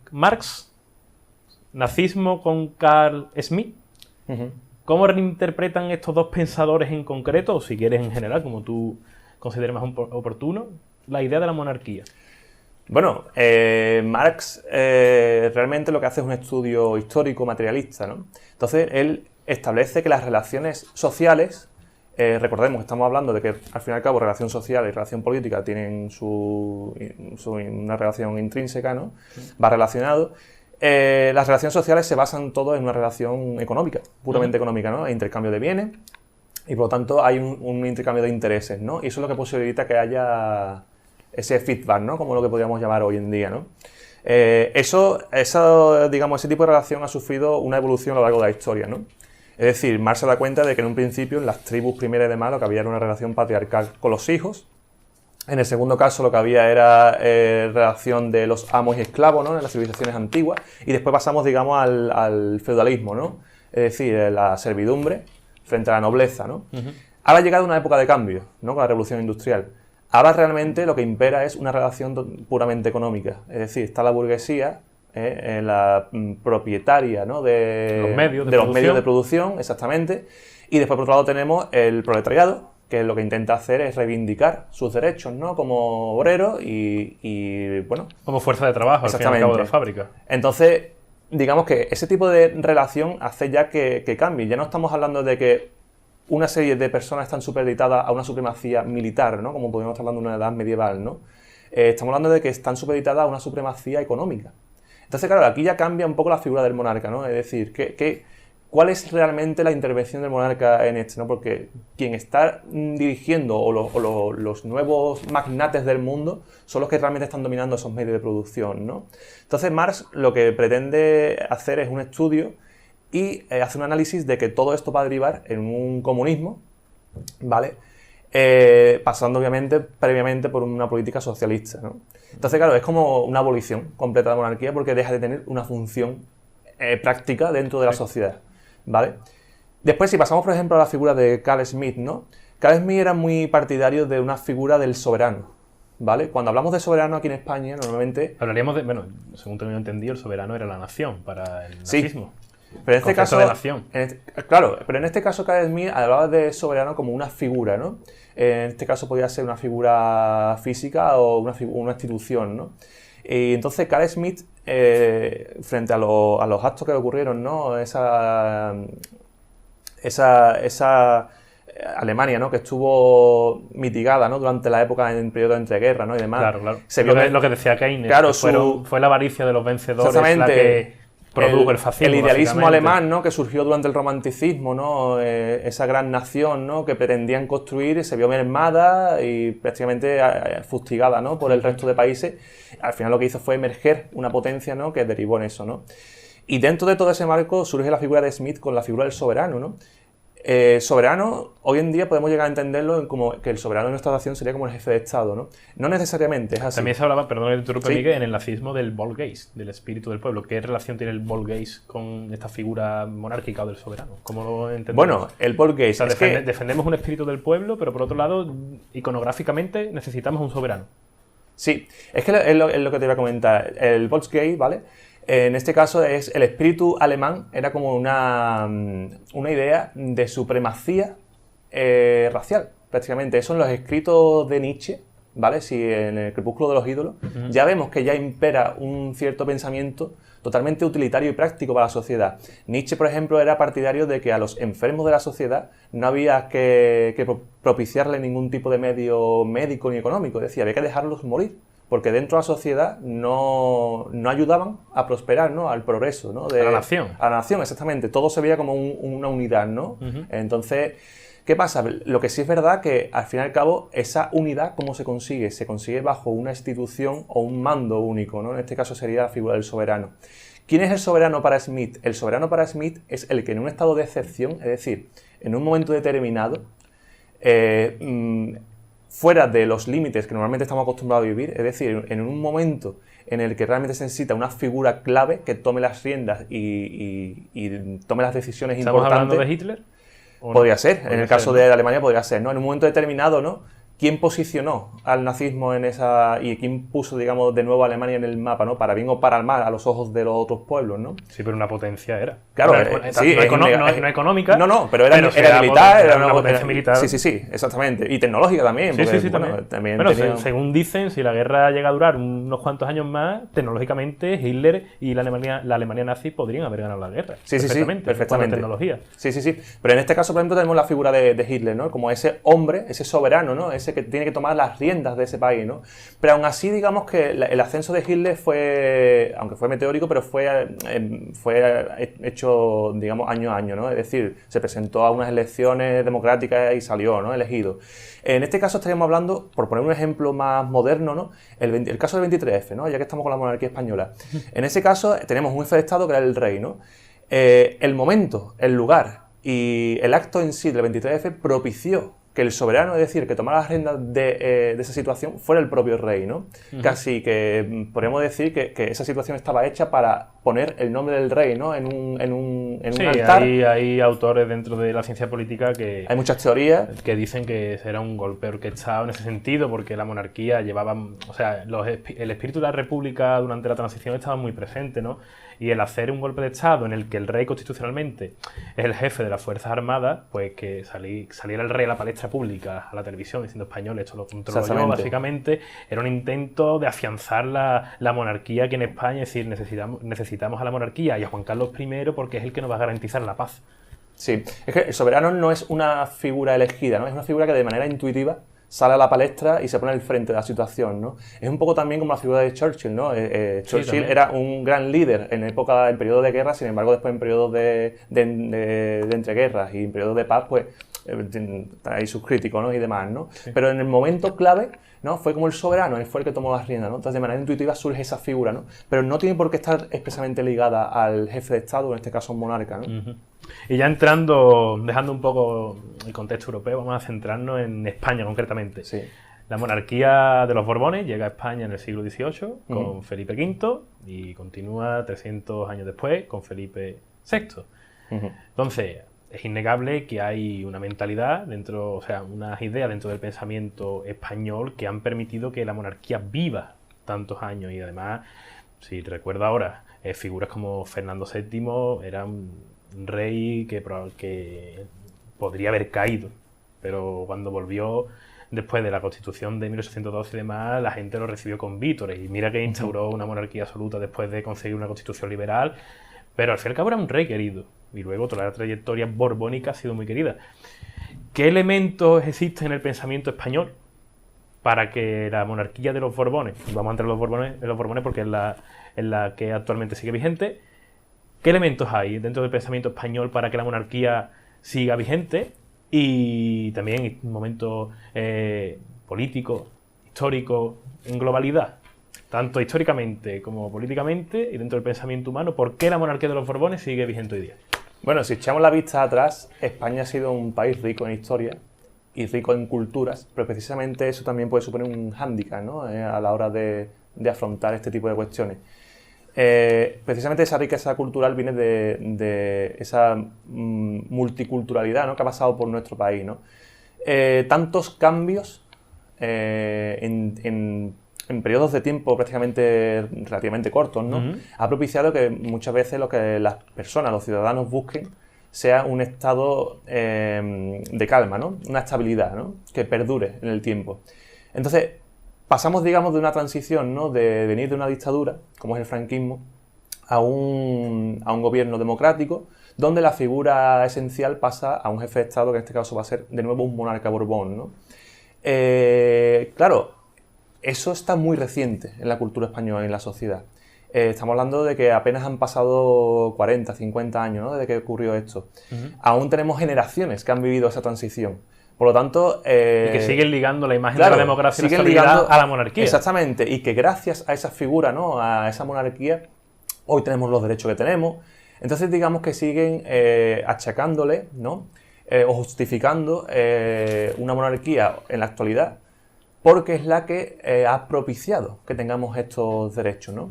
Marx, nazismo con Carl Schmitt. ¿Cómo reinterpretan estos dos pensadores en concreto, o si quieres en general, como tú consideres más oportuno, la idea de la monarquía? Bueno, Marx realmente lo que hace es un estudio histórico materialista, ¿no? Entonces, él establece que las relaciones sociales, recordemos que estamos hablando de que al fin y al cabo relación social y relación política tienen una relación intrínseca, ¿no? Va relacionado. Las relaciones sociales se basan todo en una relación económica, puramente económica, ¿no? Hay intercambio de bienes y por lo tanto hay un intercambio de intereses, ¿no? Y eso es lo que posibilita que haya ese feedback, ¿no?, como lo que podríamos llamar hoy en día, ¿no? Digamos, ese tipo de relación ha sufrido una evolución a lo largo de la historia, ¿no? Es decir, Marx se da cuenta de que en un principio, en las tribus primeras y demás, lo que había era una relación patriarcal con los hijos. En el segundo caso, lo que había era relación de los amos y esclavos, ¿no?, en las civilizaciones antiguas. Y después pasamos, digamos, al feudalismo, ¿no? Es decir, la servidumbre frente a la nobleza, ¿no? Ahora ha llegado una época de cambio, ¿no?, con la revolución industrial. Ahora realmente lo que impera es una relación puramente económica. Es decir, está la burguesía, la propietaria, ¿no?, de los medios de producción, exactamente. Y después, por otro lado, tenemos el proletariado, que lo que intenta hacer es reivindicar sus derechos, ¿no?, como obrero y bueno... Como fuerza de trabajo, al fin y al cabo de la fábrica. Entonces, digamos que ese tipo de relación hace ya que cambie. Ya no estamos hablando de que una serie de personas están supeditadas a una supremacía militar, ¿no?, como podríamos estar hablando de una edad medieval, ¿no? Estamos hablando de que están supeditadas a una supremacía económica. Entonces, claro, aquí ya cambia un poco la figura del monarca, ¿no? Es decir, ¿cuál es realmente la intervención del monarca en esto, ¿no? Porque quien está dirigiendo o los nuevos magnates del mundo son los que realmente están dominando esos medios de producción, ¿no? Entonces, Marx lo que pretende hacer es un estudio y hace un análisis de que todo esto va a derivar en un comunismo, ¿vale? Pasando obviamente previamente por una política socialista, ¿no? Entonces, claro, es como una abolición completa de la monarquía porque deja de tener una función práctica dentro de la sociedad, ¿vale? Después, si pasamos, por ejemplo, a la figura de Carl Schmitt, ¿no? Carl Schmitt era muy partidario de una figura del soberano, ¿vale? Cuando hablamos de soberano aquí en España, normalmente... Hablaríamos de, bueno, según tengo entendido, el soberano era la nación para el nazismo. Sí. Pero en este caso, de nación. Claro, pero en este caso Carl Schmitt hablaba de soberano como una figura, ¿no? En este caso podía ser una figura física o una institución, ¿no? Y entonces Carl Schmitt, frente a los actos que ocurrieron, ¿no? Esa Alemania, ¿no?, que estuvo mitigada, ¿no?, durante la época en el periodo de entreguerras, ¿no?, y demás. Claro. Se lo que decía Keynes, claro, fue la avaricia de los vencedores la que produjo el fascismo. El idealismo alemán, ¿no?, que surgió durante el romanticismo, ¿no?, esa gran nación, ¿no?, que pretendían construir, se vio mermada y prácticamente fustigada, ¿no?, por el resto de países. Al final lo que hizo fue emerger una potencia, ¿no?, que derivó en eso, ¿no? Y dentro de todo ese marco surge la figura de Schmitt con la figura del soberano, ¿no? Soberano, hoy en día podemos llegar a entenderlo como que el soberano de nuestra nación sería como el jefe de Estado, ¿no? No necesariamente es así. También se hablaba, perdón que te interrumpa, Sí. Miguel, en el nazismo del Volksgeist, del espíritu del pueblo. ¿Qué relación tiene el Volksgeist con esta figura monárquica o del soberano? ¿Cómo lo entendemos? Bueno, el O Volksgeist sea, es que... defendemos un espíritu del pueblo, pero por otro lado, iconográficamente necesitamos un soberano. Sí, es que es lo que te iba a comentar. El Volksgeist, ¿vale? En este caso es el espíritu alemán, era como una idea de supremacía racial, prácticamente. Eso en los escritos de Nietzsche, ¿vale? Si en el Crepúsculo de los ídolos, ya vemos que ya impera un cierto pensamiento totalmente utilitario y práctico para la sociedad. Nietzsche, por ejemplo, era partidario de que a los enfermos de la sociedad no había que propiciarle ningún tipo de medio médico ni económico, es decir, había que dejarlos morir, porque dentro de la sociedad no ayudaban a prosperar, ¿no? Al progreso, ¿no? A la nación. A la nación, exactamente. Todo se veía como una unidad, ¿no? Entonces, ¿qué pasa? Lo que sí es verdad que, al fin y al cabo, esa unidad, ¿cómo se consigue? Se consigue bajo una institución o un mando único, ¿no? En este caso sería la figura del soberano. ¿Quién es el soberano para Smith? El soberano para Smith es el que en un estado de excepción, es decir, en un momento determinado, fuera de los límites que normalmente estamos acostumbrados a vivir, es decir, en un momento en el que realmente se necesita una figura clave que tome las riendas y tome las decisiones ¿Estamos importantes. hablando de Hitler? ¿O no? Podría ser, en Podría el caso ser, ¿no? de Alemania podría ser, ¿no? En un momento determinado, ¿no? ¿Quién posicionó al nazismo en esa... y quién puso, digamos, de nuevo a Alemania en el mapa, ¿no? Para bien o para mal, a los ojos de los otros pueblos, ¿no? Sí, pero una potencia era. Claro, sí, no económica. No, pero era era militar, era una potencia militar. Sí, exactamente. Y tecnológica también. Sí, porque, sí, bueno, también. tenía- Según dicen, si la guerra llega a durar unos cuantos años más, tecnológicamente Hitler y la Alemania nazi podrían haber ganado la guerra. Sí, perfectamente. perfectamente. En cuanto a tecnología. Sí. Pero en este caso, por ejemplo, tenemos la figura de Hitler, ¿no? Como ese hombre, ese soberano, ¿no? Ese que tiene que tomar las riendas de ese país, ¿no? Pero aún así, digamos que el ascenso de Hitler fue, aunque fue meteórico, pero fue hecho, digamos, año a año, ¿no? Es decir, se presentó a unas elecciones democráticas y salió, ¿no? Elegido. En este caso estaríamos hablando, por poner un ejemplo más moderno, ¿no? El caso del 23F, ¿no? Ya que estamos con la monarquía española. En ese caso tenemos un jefe de Estado que era el rey, ¿no? El momento, el lugar y el acto en sí del 23F propició que el soberano, es decir, que tomara las riendas de esa situación, fuera el propio rey, ¿no? Casi que podríamos decir que esa situación estaba hecha para poner el nombre del rey, ¿no? En un Sí, altar. hay autores dentro de la ciencia política Hay muchas teorías. que dicen que era un golpe orquestado en ese sentido, porque la monarquía llevaba, o sea, el espíritu de la república durante la transición estaba muy presente, ¿no? Y el hacer un golpe de Estado en el que el rey constitucionalmente es el jefe de las Fuerzas Armadas, pues que saliera el rey a la palestra pública, a la televisión, diciendo español, esto lo controlo yo, Exactamente. básicamente, era un intento de afianzar la monarquía aquí en España, es decir, necesitamos a la monarquía y a Juan Carlos I porque es el que nos va a garantizar la paz. Sí, es que el soberano no es una figura elegida, ¿no? Es una figura que de manera intuitiva sale a la palestra y se pone al frente de la situación, ¿no? Es un poco también como la figura de Churchill, ¿no? Churchill también. era un gran líder en periodo de guerra, sin embargo después en periodos de entreguerras y en periodos de paz, pues hay sus críticos, ¿no? Y demás, ¿no? Sí. Pero en el momento clave, ¿no? Fue como el soberano, él fue el que tomó las riendas, ¿no? Entonces de manera intuitiva surge esa figura, ¿no? Pero no tiene por qué estar expresamente ligada al jefe de Estado, en este caso un monarca, ¿no? Y ya dejando un poco el contexto europeo, vamos a centrarnos en España concretamente. Sí. La monarquía de los Borbones llega a España en el siglo XVIII con Felipe V y continúa 300 años después con Felipe VI. Entonces, es innegable que hay una mentalidad dentro, o sea, unas ideas dentro del pensamiento español que han permitido que la monarquía viva tantos años. Y además, si recuerdo ahora, figuras como Fernando VII era un rey que podría haber caído, pero cuando volvió después de la Constitución de 1812 y demás, la gente lo recibió con vítores. Y mira que instauró una monarquía absoluta después de conseguir una Constitución liberal, pero al fin y al cabo era un rey querido. Y luego toda la trayectoria borbónica ha sido muy querida. ¿Qué elementos existen en el pensamiento español para que la monarquía de los Borbones, vamos a entrar en los Borbones porque es la que actualmente sigue vigente, qué elementos hay dentro del pensamiento español para que la monarquía siga vigente? Y también un momento político, histórico, en globalidad, tanto históricamente como políticamente y dentro del pensamiento humano, ¿por qué la monarquía de los Borbones sigue vigente hoy día? Bueno, si echamos la vista atrás, España ha sido un país rico en historia y rico en culturas, pero precisamente eso también puede suponer un hándicap, ¿no? A la hora de afrontar este tipo de cuestiones. Precisamente esa riqueza cultural viene de esa multiculturalidad, ¿no? Que ha pasado por nuestro país, ¿no? Tantos cambios en periodos de tiempo prácticamente relativamente cortos, ¿no? Ha propiciado que muchas veces lo que las personas, los ciudadanos busquen sea un estado de calma, ¿no? Una estabilidad, ¿no? Que perdure en el tiempo. Entonces, pasamos, digamos, de una transición, ¿no? De venir de una dictadura, como es el franquismo, a un gobierno democrático, donde la figura esencial pasa a un jefe de Estado, que en este caso va a ser de nuevo un monarca Borbón, ¿no? Claro, eso está muy reciente en la cultura española y en la sociedad. Estamos hablando de que apenas han pasado 40, 50 años, ¿no? Desde que ocurrió esto. Aún tenemos generaciones que han vivido esa transición. Por lo tanto... y que siguen ligando la imagen de la democracia y la estabilidad a la monarquía. Exactamente, y que gracias a esa figura, ¿no? A esa monarquía, hoy tenemos los derechos que tenemos. Entonces, digamos que siguen achacándole, ¿no? O justificando una monarquía en la actualidad, porque es la que ha propiciado que tengamos estos derechos, ¿no?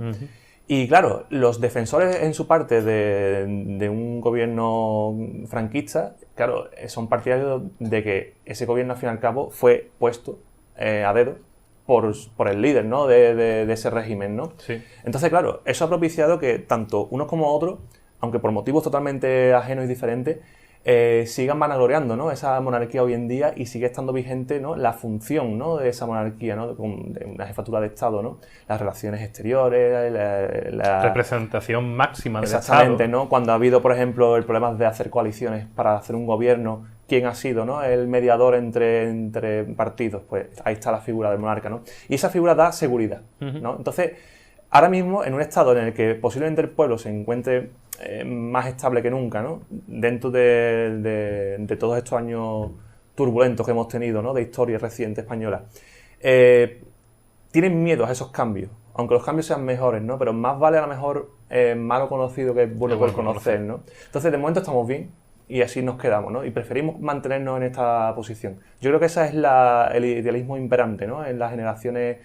Y claro, los defensores en su parte de un gobierno franquista, claro, son partidarios de que ese gobierno al fin y al cabo fue puesto a dedo por el líder, ¿no? de ese régimen, ¿no? Sí. Entonces, claro, eso ha propiciado que tanto unos como otros, aunque por motivos totalmente ajenos y diferentes, sigan vanagloriando, ¿no? Esa monarquía hoy en día y sigue estando vigente, ¿no? La función, ¿no? De esa monarquía, ¿no? De una jefatura de Estado, ¿no? Las relaciones exteriores, la representación máxima del exactamente, Estado. ¿no? Cuando ha habido, por ejemplo, el problema de hacer coaliciones para hacer un gobierno, ¿quién ha sido, ¿no? El mediador entre partidos? Pues ahí está la figura del monarca, ¿no? Y esa figura da seguridad, ¿no? Entonces, ahora mismo, en un estado en el que posiblemente el pueblo se encuentre más estable que nunca, ¿no? Dentro de todos estos años turbulentos que hemos tenido, ¿no? De historia reciente española, tienen miedo a esos cambios, aunque los cambios sean mejores, ¿no? Pero más vale a lo mejor malo conocido que bueno por conocer, ¿no? Entonces, de momento estamos bien y así nos quedamos, ¿no? Y preferimos mantenernos en esta posición. Yo creo que ese es el idealismo imperante, ¿no? En las generaciones,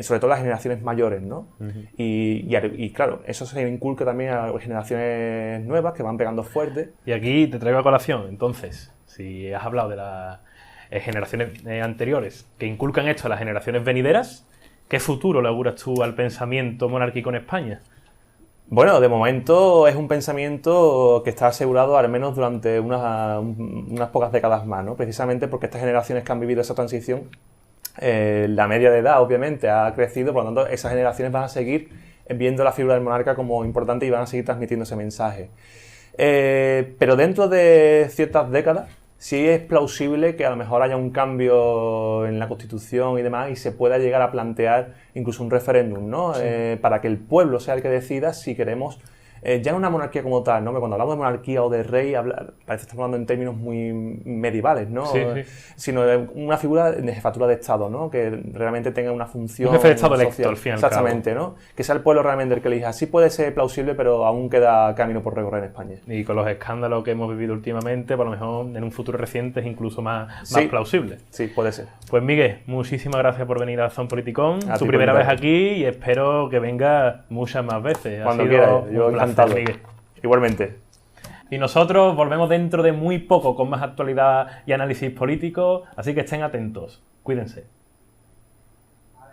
sobre todo las generaciones mayores, ¿no? Y claro, eso se inculca también a generaciones nuevas que van pegando fuerte. Y aquí te traigo a colación, entonces, si has hablado de las generaciones anteriores que inculcan esto a las generaciones venideras, ¿qué futuro le auguras tú al pensamiento monárquico en España? Bueno, de momento es un pensamiento que está asegurado al menos durante unas pocas décadas más, ¿no? Precisamente porque estas generaciones que han vivido esa transición, la media de edad obviamente ha crecido, por lo tanto esas generaciones van a seguir viendo la figura del monarca como importante y van a seguir transmitiendo ese mensaje. Pero dentro de ciertas décadas sí es plausible que a lo mejor haya un cambio en la Constitución y demás y se pueda llegar a plantear incluso un referéndum, ¿no? Sí. Para que el pueblo sea el que decida si queremos ya no una monarquía como tal, ¿no? Cuando hablamos de monarquía o de rey, parece que estamos hablando en términos muy medievales, ¿no? Sí, sí. Sino de una figura de jefatura de Estado, ¿no? Que realmente tenga una función un jefe de Estado social. electo, al fin y al cabo. Exactamente, ¿no? Que sea el pueblo realmente el que elija. Sí puede ser plausible, pero aún queda camino por recorrer en España. Y con los escándalos que hemos vivido últimamente, por lo mejor en un futuro reciente es incluso más plausible. Sí, puede ser. Pues Miguel, muchísimas gracias por venir a Zon Politicón. Tu primera vez aquí y espero que venga muchas más veces. Cuando quieras, yo encantado. Miguel. Igualmente. Y nosotros volvemos dentro de muy poco con más actualidad y análisis político, así que estén atentos. Cuídense.